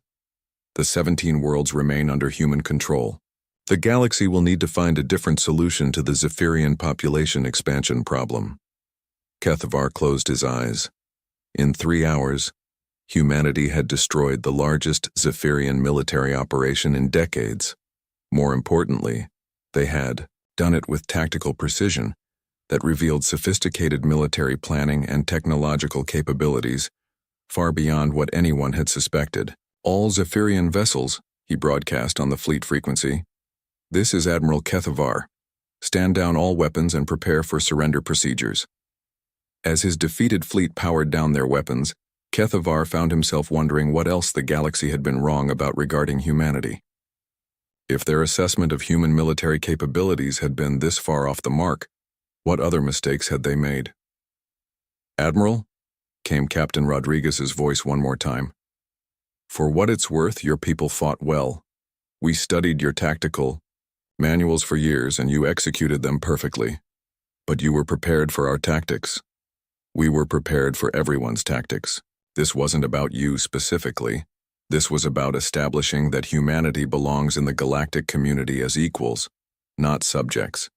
The 17 worlds remain under human control. The galaxy will need to find a different solution to the Zephyrian population expansion problem. Kethvar closed his eyes. In 3 hours, humanity had destroyed the largest Zephyrian military operation in decades. More importantly, They had done it with tactical precision that revealed sophisticated military planning and technological capabilities far beyond what anyone had suspected. "All Zephyrian vessels," he broadcast on the fleet frequency. "This is Admiral Kethavar. Stand down all weapons and prepare for surrender procedures." As his defeated fleet powered down their weapons, Kethavar found himself wondering what else the galaxy had been wrong about regarding humanity. If their assessment of human military capabilities had been this far off the mark, what other mistakes had they made? "Admiral," came Captain Rodriguez's voice one more time. "For what it's worth, your people fought well. We studied your tactical manuals for years and you executed them perfectly. But you were prepared for our tactics. We were prepared for everyone's tactics. This wasn't about you specifically. This was about establishing that humanity belongs in the galactic community as equals, not subjects."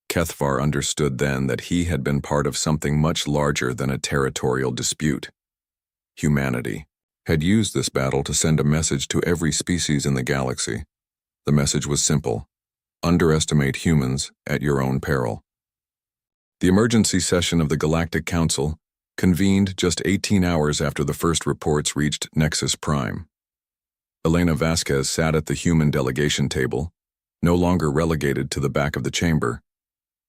Kethavar understood then that he had been part of something much larger than a territorial dispute. Humanity had used this battle to send a message to every species in the galaxy. The message was simple: underestimate humans at your own peril. The emergency session of the Galactic Council convened just 18 hours after the first reports reached Nexus Prime. Elena Vasquez sat at the human delegation table, no longer relegated to the back of the chamber.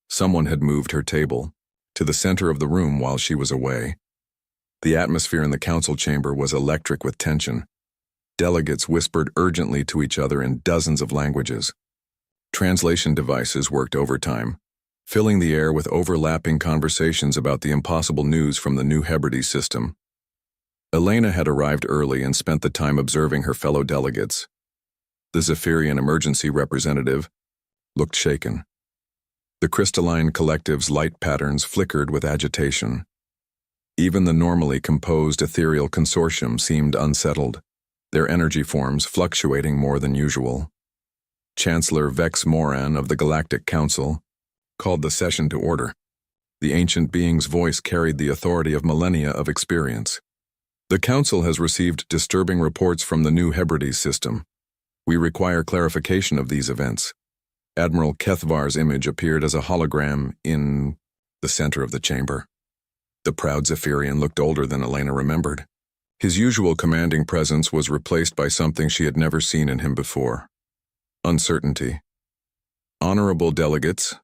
Someone had moved her table to the center of the room while she was away. The atmosphere in the council chamber was electric with tension. Delegates whispered urgently to each other in dozens of languages. Translation devices worked overtime, filling the air with overlapping conversations about the impossible news from the New Hebrides system. Elena had arrived early and spent the time observing her fellow delegates. The Zephyrian emergency representative looked shaken. The crystalline collective's light patterns flickered with agitation. Even the normally composed ethereal consortium seemed unsettled, their energy forms fluctuating more than usual. Chancellor Vex Moran of the Galactic Council called the session to order. The ancient being's voice carried the authority of millennia of experience. "The Council has received disturbing reports from the New Hebrides system. We require clarification of these events." Admiral Kethavar's image appeared as a hologram in the center of the chamber. The proud Zephyrian looked older than Elena remembered. His usual commanding presence was replaced by something she had never seen in him before: uncertainty. "Honorable delegates,"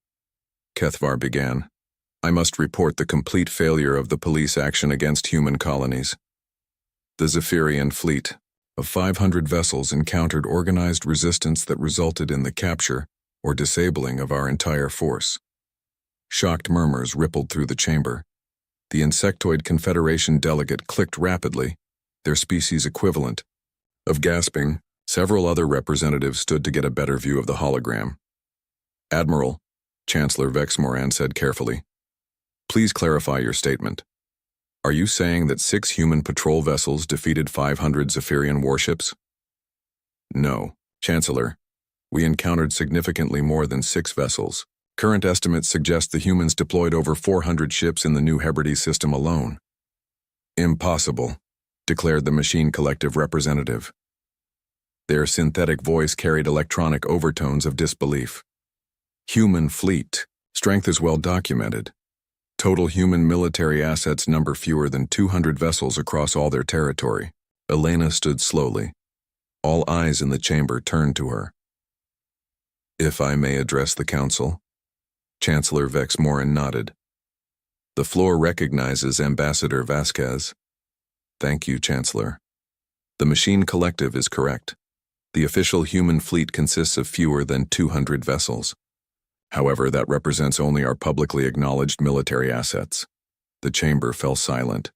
Kethavar began, "I must report the complete failure of the police action against human colonies. The Zephyrian fleet of 500 vessels encountered organized resistance that resulted in the capture or disabling of our entire force." Shocked murmurs rippled through the chamber. The Insectoid Confederation delegate clicked rapidly, their species equivalent of gasping. Several other representatives stood to get a better view of the hologram. "Admiral," Chancellor Vex Moran said carefully, "please clarify your statement. Are you saying that 6 human patrol vessels defeated 500 Zephyrian warships?" "No, Chancellor. We encountered significantly more than 6 vessels. Current estimates suggest the humans deployed over 400 ships in the New Hebrides system alone." "Impossible," declared the Machine Collective representative. Their synthetic voice carried electronic overtones of disbelief. "Human fleet. Strength is well documented. Total human military assets number fewer than 200 vessels across all their territory." Elena stood slowly. All eyes in the chamber turned to her. "If I may address the council?" Chancellor Vex Moran nodded. "The floor recognizes Ambassador Vasquez." "Thank you, Chancellor. The Machine Collective is correct. The official human fleet consists of fewer than 200 vessels. However, that represents only our publicly acknowledged military assets." The chamber fell silent.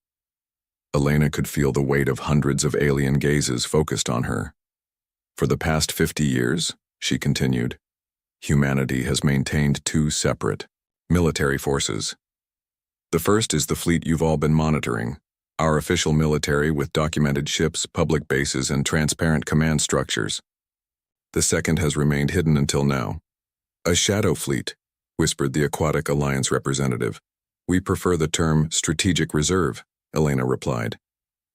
Elena could feel the weight of hundreds of alien gazes focused on her. "For the past 50 years," she continued, "humanity has maintained 2 separate military forces. The first is the fleet you've all been monitoring, our official military with documented ships, public bases, and transparent command structures. The second has remained hidden until now. A shadow fleet," whispered the Aquatic Alliance representative. "We prefer the term strategic reserve," Elena replied.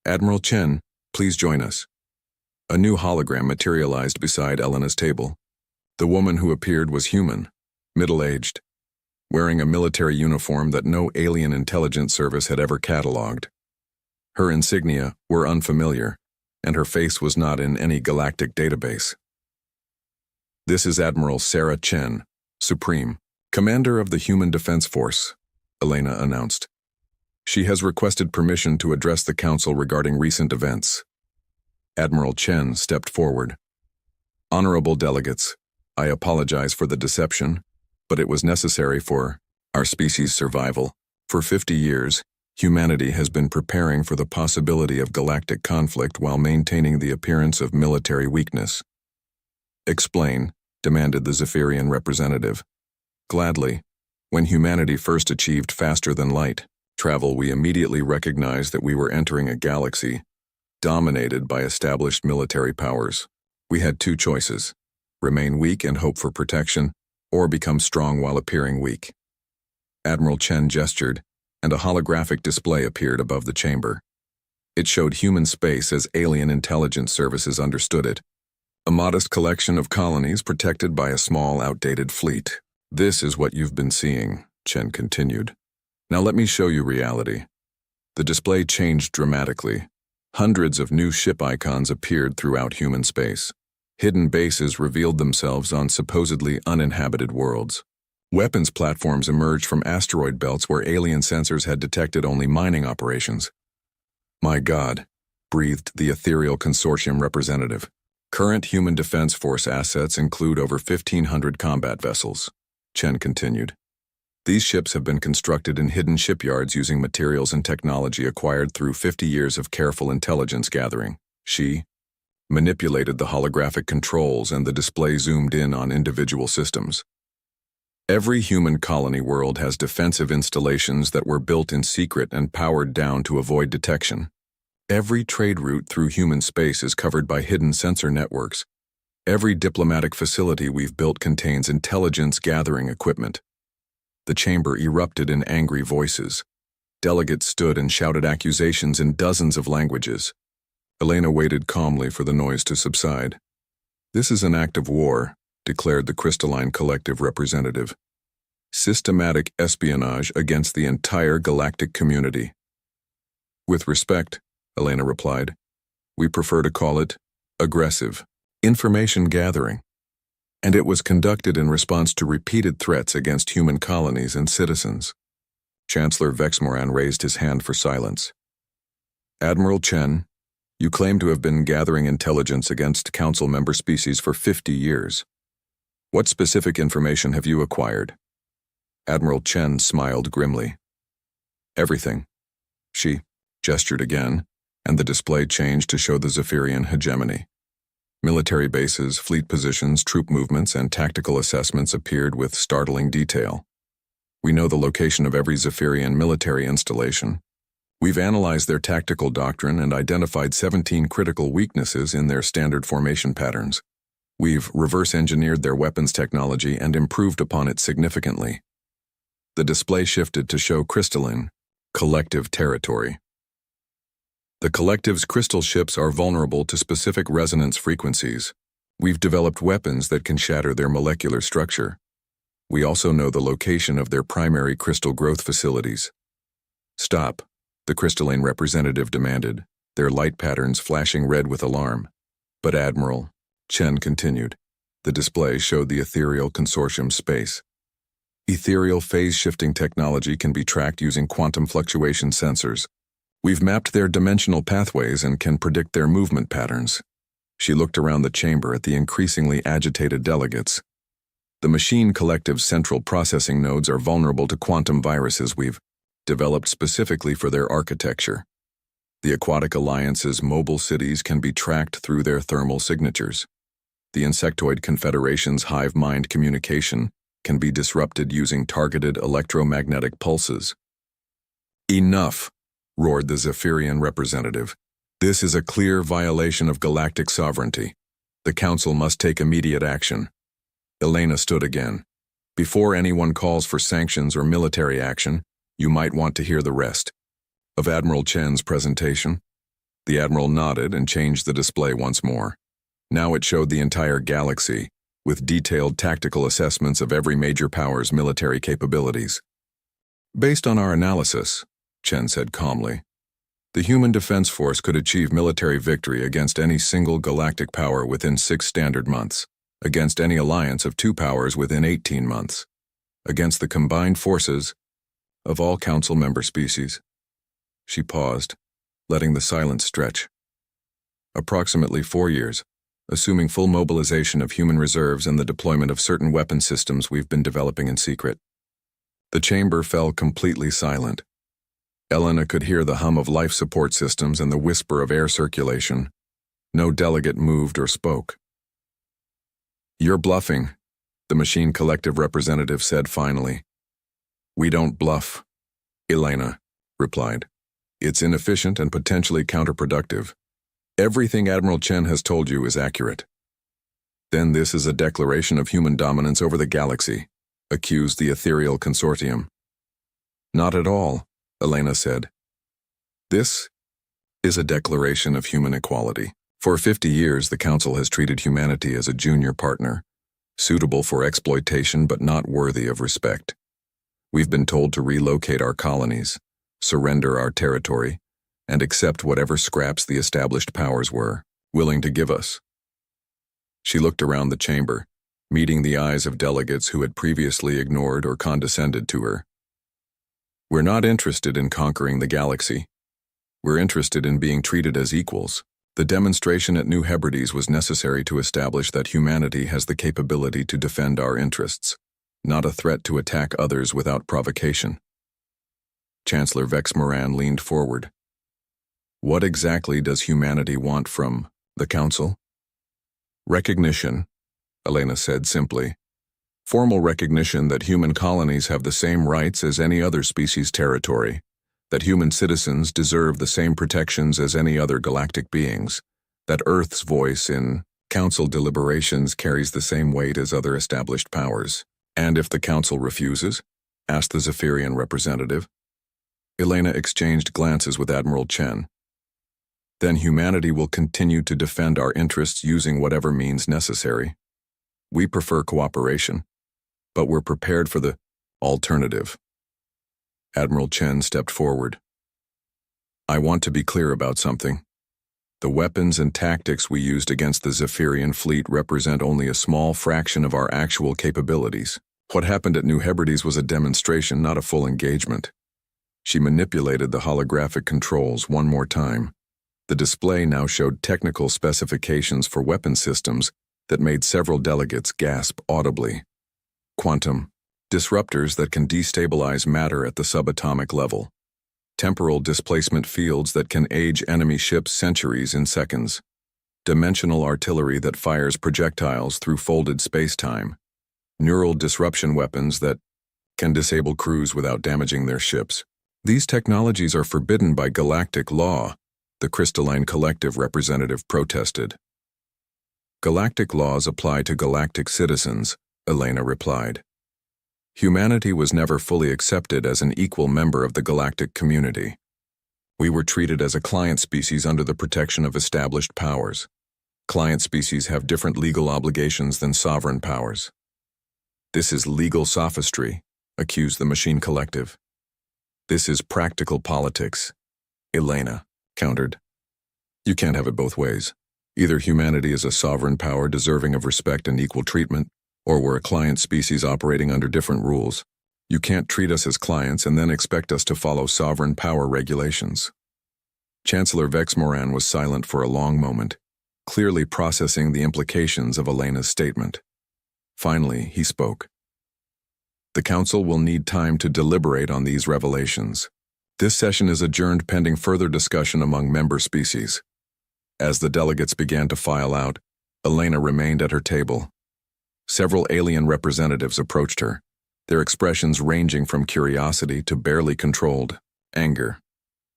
"Admiral Chen, please join us." A new hologram materialized beside Elena's table. The woman who appeared was human, middle-aged, wearing a military uniform that no alien intelligence service had ever catalogued. Her insignia were unfamiliar, and her face was not in any galactic database. This is Admiral Sarah Chen, Supreme, Commander of the Human Defense Force, Elena announced. She has requested permission to address the Council regarding recent events. Admiral Chen stepped forward. Honorable delegates, I apologize for the deception, but it was necessary for our species' survival. For 50 years, humanity has been preparing for the possibility of galactic conflict while maintaining the appearance of military weakness. Explain, demanded the Zephyrian representative. Gladly. When humanity first achieved faster-than-light travel, we immediately recognized that we were entering a galaxy dominated by established military powers. We had two choices: remain weak and hope for protection, or become strong while appearing weak. Admiral Chen gestured, and a holographic display appeared above the chamber. It showed human space as alien intelligence services understood it. A modest collection of colonies protected by a small, outdated fleet. This is what you've been seeing, Chen continued. Now let me show you reality. The display changed dramatically. Hundreds of new ship icons appeared throughout human space. Hidden bases revealed themselves on supposedly uninhabited worlds. Weapons platforms emerged from asteroid belts where alien sensors had detected only mining operations. My God, breathed the Ethereal Consortium representative. Current Human Defense Force assets include over 1,500 combat vessels, Chen continued. These ships have been constructed in hidden shipyards using materials and technology acquired through 50 years of careful intelligence gathering. She manipulated the holographic controls, and the display zoomed in on individual systems. Every human colony world has defensive installations that were built in secret and powered down to avoid detection. Every trade route through human space is covered by hidden sensor networks. Every diplomatic facility we've built contains intelligence gathering equipment. The chamber erupted in angry voices. Delegates stood and shouted accusations in dozens of languages. Elena waited calmly for the noise to subside. This is an act of war, declared the Crystalline Collective representative. Systematic espionage against the entire galactic community. With respect, Elena replied, we prefer to call it aggressive information gathering. And it was conducted in response to repeated threats against human colonies and citizens. Chancellor Vexmoran raised his hand for silence. Admiral Chen, you claim to have been gathering intelligence against Council member species for 50 years. What specific information have you acquired? Admiral Chen smiled grimly. Everything. She gestured again, and the display changed to show the Zephyrian hegemony. Military bases, fleet positions, troop movements, and tactical assessments appeared with startling detail. We know the location of every Zephyrian military installation. We've analyzed their tactical doctrine and identified 17 critical weaknesses in their standard formation patterns. We've reverse-engineered their weapons technology and improved upon it significantly. The display shifted to show crystalline, collective territory. The Collective's crystal ships are vulnerable to specific resonance frequencies. We've developed weapons that can shatter their molecular structure. We also know the location of their primary crystal growth facilities. Stop, the crystalline representative demanded, their light patterns flashing red with alarm. But Admiral, Chen continued, the display showed the Ethereal Consortium space. Ethereal phase-shifting technology can be tracked using quantum fluctuation sensors. We've mapped their dimensional pathways and can predict their movement patterns. She looked around the chamber at the increasingly agitated delegates. The Machine Collective's central processing nodes are vulnerable to quantum viruses we've developed specifically for their architecture. The Aquatic Alliance's mobile cities can be tracked through their thermal signatures. The Insectoid Confederation's hive mind communication can be disrupted using targeted electromagnetic pulses. Enough, roared the Zephyrian representative. This is a clear violation of galactic sovereignty. The Council must take immediate action. Elena stood again. Before anyone calls for sanctions or military action, you might want to hear the rest of Admiral Chen's presentation. The Admiral nodded and changed the display once more. Now it showed the entire galaxy, with detailed tactical assessments of every major power's military capabilities. Based on our analysis, Chen said calmly, the human defense force could achieve military victory against any single galactic power within 6 standard months, against any alliance of 2 powers within 18 months, against the combined forces of all Council member species. She paused, letting the silence stretch. Approximately 4 years, assuming full mobilization of human reserves and the deployment of certain weapon systems we've been developing in secret. The chamber fell completely silent. Elena could hear the hum of life support systems and the whisper of air circulation. No delegate moved or spoke. "You're bluffing," the Machine Collective representative said finally. "We don't bluff," Elena replied. "It's inefficient and potentially counterproductive. Everything Admiral Chen has told you is accurate." "Then this is a declaration of human dominance over the galaxy," accused the Ethereal Consortium. "Not at all," Elena said. "This is a declaration of human equality. For 50 years, the Council has treated humanity as a junior partner, suitable for exploitation but not worthy of respect. We've been told to relocate our colonies, surrender our territory, and accept whatever scraps the established powers were willing to give us." She looked around the chamber, meeting the eyes of delegates who had previously ignored or condescended to her. "We're not interested in conquering the galaxy. We're interested in being treated as equals. The demonstration at New Hebrides was necessary to establish that humanity has the capability to defend our interests, not a threat to attack others without provocation." Chancellor Vex Moran leaned forward. "What exactly does humanity want from the Council?" "Recognition," Elena said simply. "Formal recognition that human colonies have the same rights as any other species' territory, that human citizens deserve the same protections as any other galactic beings, that Earth's voice in Council deliberations carries the same weight as other established powers." "And if the Council refuses?" asked the Zephyrian representative. Elena exchanged glances with Admiral Chen. "Then humanity will continue to defend our interests using whatever means necessary. We prefer cooperation, but we're prepared for the alternative." Admiral Chen stepped forward. "I want to be clear about something. The weapons and tactics we used against the Zephyrian fleet represent only a small fraction of our actual capabilities. What happened at New Hebrides was a demonstration, not a full engagement." She manipulated the holographic controls one more time. The display now showed technical specifications for weapon systems that made several delegates gasp audibly. Quantum disruptors that can destabilize matter at the subatomic level. Temporal displacement fields that can age enemy ships centuries in seconds. Dimensional artillery that fires projectiles through folded space-time. Neural disruption weapons that can disable crews without damaging their ships. "These technologies are forbidden by galactic law," the Crystalline Collective representative protested. "Galactic laws apply to galactic citizens," Elena replied. "Humanity was never fully accepted as an equal member of the galactic community. We were treated as a client species under the protection of established powers. Client species have different legal obligations than sovereign powers." "This is legal sophistry," accused the Machine Collective. "This is practical politics," Elena countered. "You can't have it both ways. Either humanity is a sovereign power deserving of respect and equal treatment, or we're a client species operating under different rules. You can't treat us as clients and then expect us to follow sovereign power regulations." Chancellor Vex Moran was silent for a long moment, clearly processing the implications of Elena's statement. Finally, he spoke. "The Council will need time to deliberate on these revelations. This session is adjourned pending further discussion among member species." As the delegates began to file out, Elena remained at her table. Several alien representatives approached her, their expressions ranging from curiosity to barely controlled anger.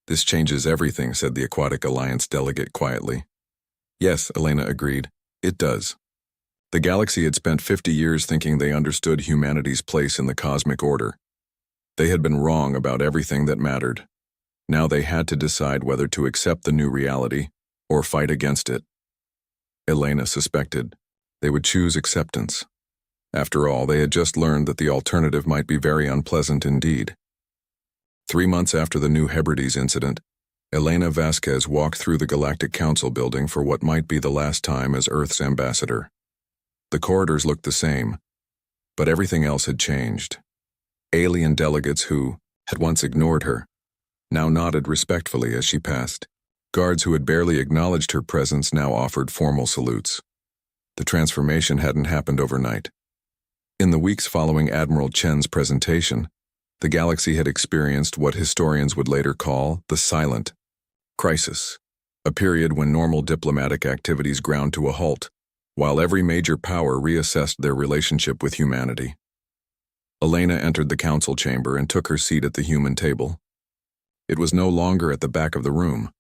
"This changes everything," said the Aquatic Alliance delegate quietly. "Yes," Elena agreed, "it does." The galaxy had spent 50 years thinking they understood humanity's place in the cosmic order. They had been wrong about everything that mattered. Now they had to decide whether to accept the new reality or fight against it. Elena suspected They would choose acceptance. After all, they had just learned that the alternative might be very unpleasant indeed. 3 months after the New Hebrides incident, Elena Vasquez walked through the Galactic Council building for what might be the last time as Earth's ambassador. The corridors looked the same, but everything else had changed. Alien delegates who had once ignored her now nodded respectfully as she passed. Guards who had barely acknowledged her presence now offered formal salutes. The transformation hadn't happened overnight. In the weeks following Admiral Chen's presentation, the galaxy had experienced what historians would later call the silent crisis, a period when normal diplomatic activities ground to a halt, while every major power reassessed their relationship with humanity. Elena entered the council chamber and took her seat at the human table. It was no longer at the back of the room.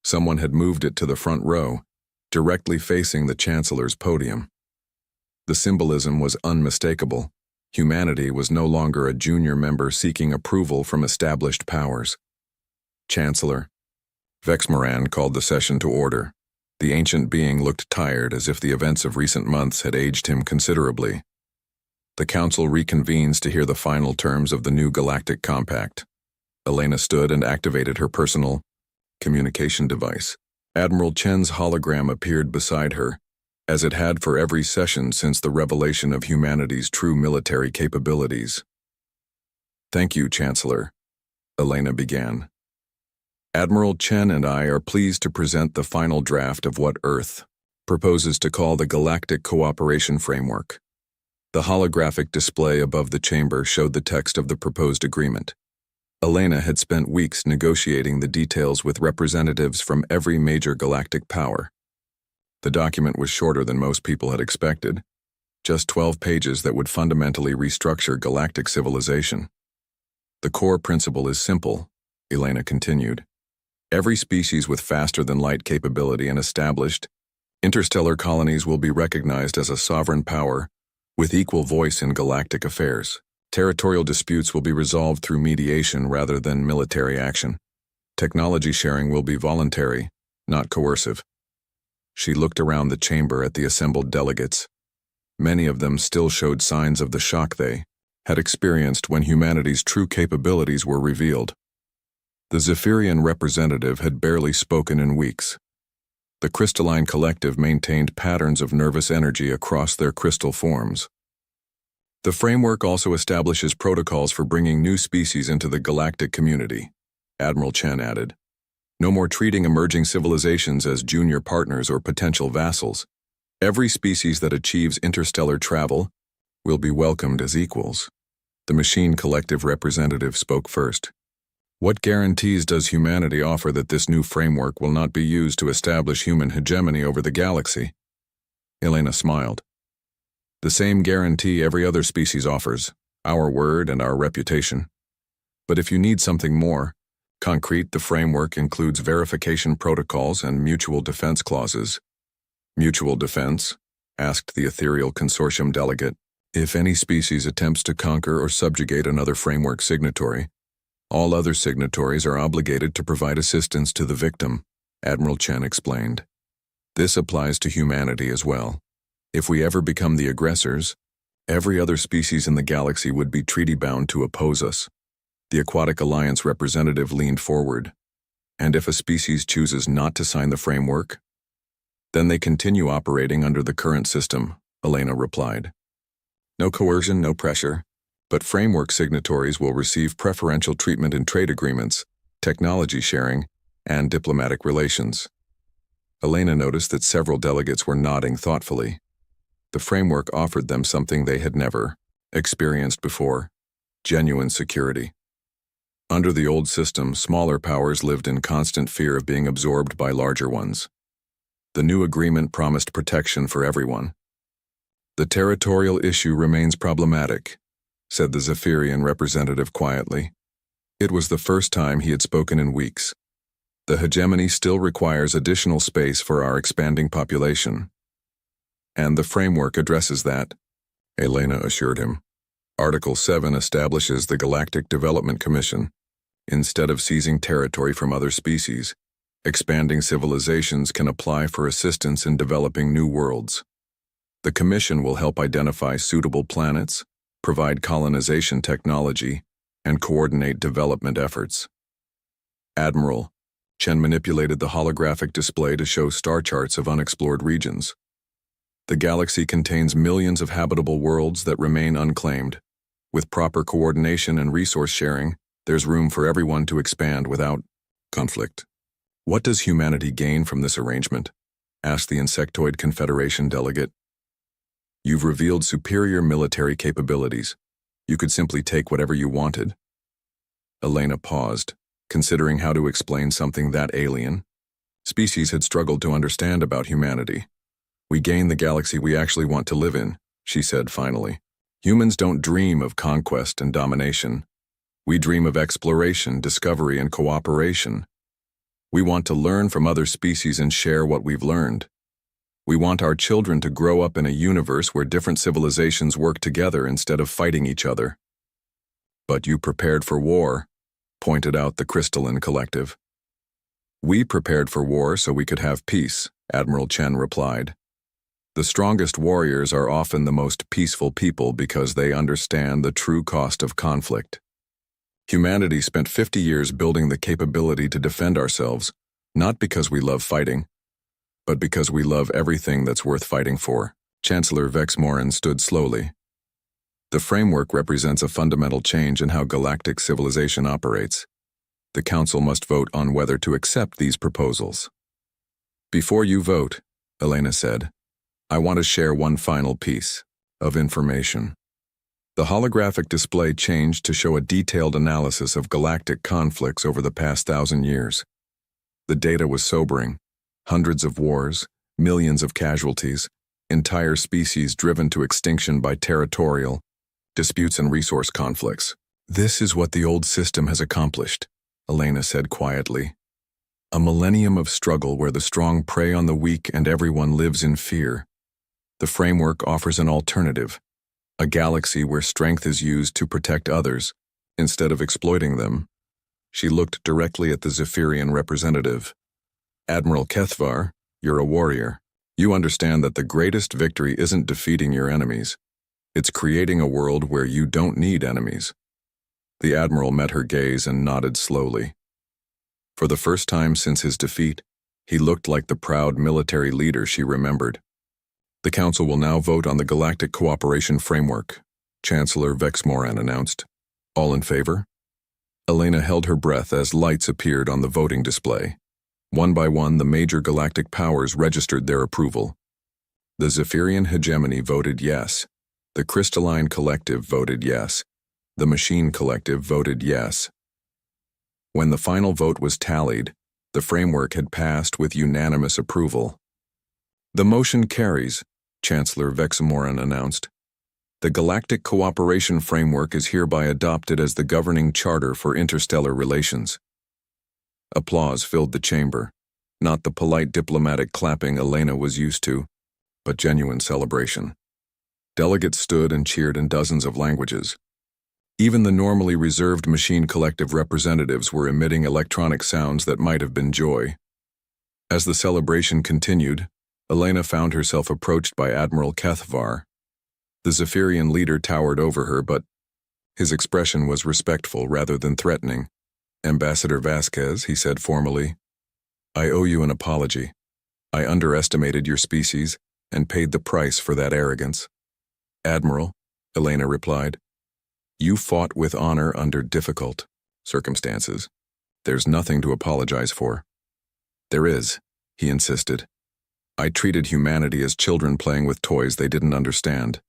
Someone had moved it to the front row, directly facing the Chancellor's podium. The symbolism was unmistakable. Humanity was no longer a junior member seeking approval from established powers. Chancellor Vexmoran called the session to order. The ancient being looked tired, as if the events of recent months had aged him considerably. The council reconvenes to hear the final terms of the new galactic compact. Elena stood and activated her personal communication device. Admiral Chen's hologram appeared beside her, as it had for every session since the revelation of humanity's true military capabilities. "Thank you, Chancellor," Elena began. "Admiral Chen and I are pleased to present the final draft of what Earth proposes to call the Galactic Cooperation Framework." The holographic display above the chamber showed the text of the proposed agreement. Elena had spent weeks negotiating the details with representatives from every major galactic power. The document was shorter than most people had expected, just 12 pages that would fundamentally restructure galactic civilization. "The core principle is simple," Elena continued. "Every species with faster-than-light capability and established interstellar colonies will be recognized as a sovereign power with equal voice in galactic affairs. Territorial disputes will be resolved through mediation rather than military action. Technology sharing will be voluntary, not coercive." She looked around the chamber at the assembled delegates. Many of them still showed signs of the shock they had experienced when humanity's true capabilities were revealed. The Zephyrian representative had barely spoken in weeks. The crystalline collective maintained patterns of nervous energy across their crystal forms. "The framework also establishes protocols for bringing new species into the galactic community," Admiral Chen added. "No more treating emerging civilizations as junior partners or potential vassals. Every species that achieves interstellar travel will be welcomed as equals." The machine collective representative spoke first. "What guarantees does humanity offer that this new framework will not be used to establish human hegemony over the galaxy?" Elena smiled. "The same guarantee every other species offers, our word and our reputation. But if you need something more concrete, the framework includes verification protocols and mutual defense clauses." "Mutual defense?" asked the ethereal consortium delegate. "If any species attempts to conquer or subjugate another framework signatory, all other signatories are obligated to provide assistance to the victim," Admiral Chen explained. "This applies to humanity as well. If we ever become the aggressors, every other species in the galaxy would be treaty-bound to oppose us." The Aquatic Alliance representative leaned forward. "And if a species chooses not to sign the framework, then they continue operating under the current system," Elena replied. "No coercion, no pressure, but framework signatories will receive preferential treatment in trade agreements, technology sharing, and diplomatic relations." Elena noticed that several delegates were nodding thoughtfully. The framework offered them something they had never experienced before: genuine security. Under the old system, smaller powers lived in constant fear of being absorbed by larger ones. The new agreement promised protection for everyone. "The territorial issue remains problematic," said the Zephyrian representative quietly. It was the first time he had spoken in weeks. "The hegemony still requires additional space for our expanding population. And the framework addresses that," Elena assured him. "Article 7 establishes the Galactic Development Commission. Instead of seizing territory from other species, expanding civilizations can apply for assistance in developing new worlds." The commission will help identify suitable planets, provide colonization technology, and coordinate development efforts. Admiral, Chen manipulated the holographic display to show star charts of unexplored regions. The galaxy contains millions of habitable worlds that remain unclaimed. With proper coordination and resource sharing, there's room for everyone to expand without conflict. What does humanity gain from this arrangement? Asked the Insectoid Confederation delegate. You've revealed superior military capabilities. You could simply take whatever you wanted. Elena paused, considering how to explain something that alien. Species had struggled to understand about humanity. We gain the galaxy we actually want to live in, she said finally. Humans don't dream of conquest and domination. We dream of exploration, discovery, and cooperation. We want to learn from other species and share what we've learned. We want our children to grow up in a universe where different civilizations work together instead of fighting each other. But you prepared for war, pointed out the Crystalline Collective. We prepared for war so we could have peace, Admiral Chen replied. The strongest warriors are often the most peaceful people because they understand the true cost of conflict. Humanity spent 50 years building the capability to defend ourselves, not because we love fighting, but because we love everything that's worth fighting for. Chancellor Vexmoran stood slowly. The framework represents a fundamental change in how galactic civilization operates. The Council must vote on whether to accept these proposals. Before you vote, Elena said, I want to share one final piece of information. The holographic display changed to show a detailed analysis of galactic conflicts over the past 1,000 years. The data was sobering. Hundreds of wars, millions of casualties, entire species driven to extinction by territorial disputes and resource conflicts. This is what the old system has accomplished, Elena said quietly. A millennium of struggle where the strong prey on the weak and everyone lives in fear. The framework offers an alternative, a galaxy where strength is used to protect others, instead of exploiting them. She looked directly at the Zephyrian representative. Admiral Kethvar, you're a warrior. You understand that the greatest victory isn't defeating your enemies. It's creating a world where you don't need enemies. The Admiral met her gaze and nodded slowly. For the first time since his defeat, he looked like the proud military leader she remembered. The Council will now vote on the Galactic Cooperation Framework, Chancellor Vexmoran announced. All in favor? Elena held her breath as lights appeared on the voting display. One by one, the major galactic powers registered their approval. The Zephyrian Hegemony voted yes. The Crystalline Collective voted yes. The Machine Collective voted yes. When the final vote was tallied, the framework had passed with unanimous approval. The motion carries, Chancellor Vexmoran announced. The Galactic Cooperation Framework is hereby adopted as the governing charter for interstellar relations. Applause filled the chamber, not the polite diplomatic clapping Elena was used to, but genuine celebration. Delegates stood and cheered in dozens of languages. Even the normally reserved Machine Collective representatives were emitting electronic sounds that might have been joy. As the celebration continued, Elena found herself approached by Admiral Kethvar. The Zephyrian leader towered over her, but his expression was respectful rather than threatening. Ambassador Vasquez, he said formally, I owe you an apology. I underestimated your species and paid the price for that arrogance. Admiral, Elena replied, you fought with honor under difficult circumstances. There's nothing to apologize for. There is, he insisted. I treated humanity as children playing with toys they didn't understand.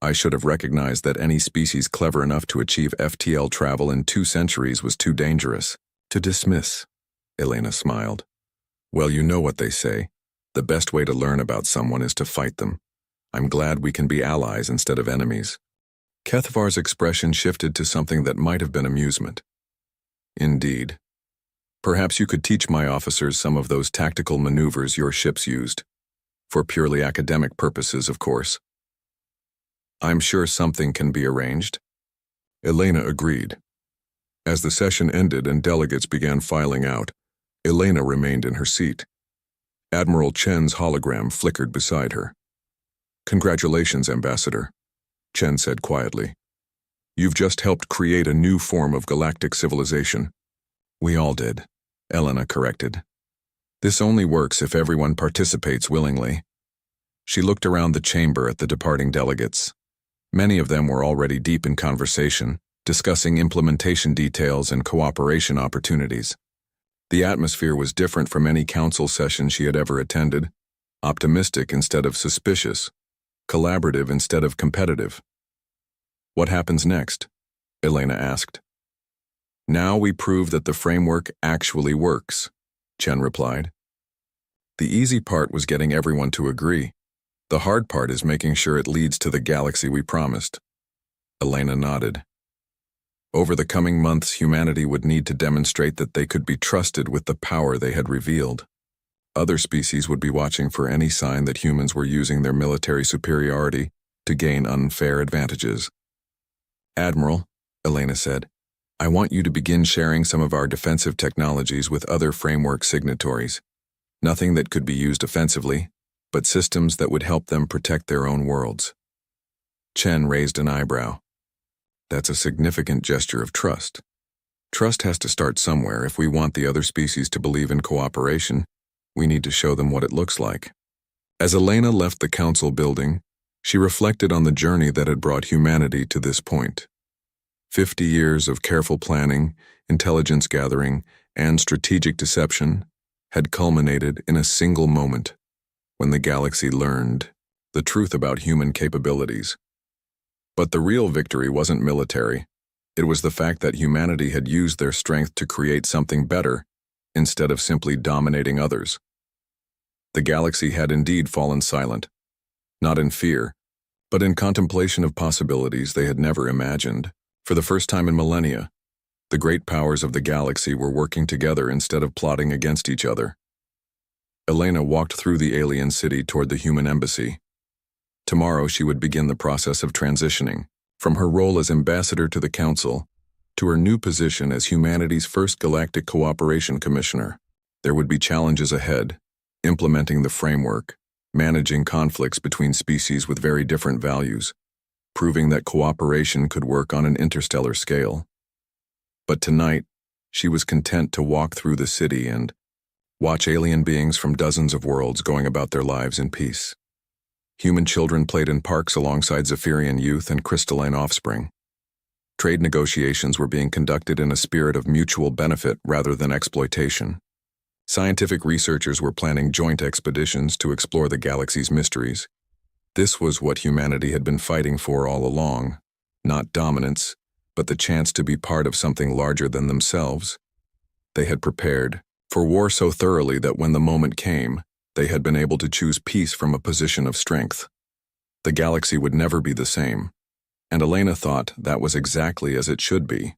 I should have recognized that any species clever enough to achieve FTL travel in 2 centuries was too dangerous to dismiss. Elena smiled. Well, you know what they say. The best way to learn about someone is to fight them. I'm glad we can be allies instead of enemies. Kethvar's expression shifted to something that might have been amusement. Indeed. Perhaps you could teach my officers some of those tactical maneuvers your ships used. For purely academic purposes, of course. I'm sure something can be arranged. Elena agreed. As the session ended and delegates began filing out, Elena remained in her seat. Admiral Chen's hologram flickered beside her. "Congratulations, Ambassador," Chen said quietly. "You've just helped create a new form of galactic civilization." "We all did," Elena corrected. "This only works if everyone participates willingly." She looked around the chamber at the departing delegates. Many of them were already deep in conversation, discussing implementation details and cooperation opportunities. The atmosphere was different from any council session she had ever attended, optimistic instead of suspicious, collaborative instead of competitive. "What happens next?" Elena asked. "Now we prove that the framework actually works," Chen replied. "The easy part was getting everyone to agree. The hard part is making sure it leads to the galaxy we promised." Elena nodded. Over the coming months, humanity would need to demonstrate that they could be trusted with the power they had revealed. Other species would be watching for any sign that humans were using their military superiority to gain unfair advantages. "Admiral," Elena said, "I want you to begin sharing some of our defensive technologies with other framework signatories. Nothing that could be used offensively, but systems that would help them protect their own worlds." Chen raised an eyebrow. "That's a significant gesture of trust. Trust has to start somewhere. If we want the other species to believe in cooperation, we need to show them what it looks like." As Elena left the council building, she reflected on the journey that had brought humanity to this point. 50 years of careful planning, intelligence gathering, and strategic deception had culminated in a single moment when the galaxy learned the truth about human capabilities. But the real victory wasn't military. It was the fact that humanity had used their strength to create something better instead of simply dominating others. The galaxy had indeed fallen silent, not in fear, but in contemplation of possibilities they had never imagined. For the first time in millennia, the great powers of the galaxy were working together instead of plotting against each other. Elena walked through the alien city toward the human embassy. Tomorrow she would begin the process of transitioning, from her role as ambassador to the Council to her new position as humanity's first Galactic Cooperation Commissioner. There would be challenges ahead, implementing the framework, managing conflicts between species with very different values, proving that cooperation could work on an interstellar scale. But tonight, she was content to walk through the city and watch alien beings from dozens of worlds going about their lives in peace. Human children played in parks alongside Zephyrian youth and crystalline offspring. Trade negotiations were being conducted in a spirit of mutual benefit rather than exploitation. Scientific researchers were planning joint expeditions to explore the galaxy's mysteries. This was what humanity had been fighting for all along, not dominance, but the chance to be part of something larger than themselves. They had prepared for war so thoroughly that when the moment came, they had been able to choose peace from a position of strength. The galaxy would never be the same, and Elena thought that was exactly as it should be.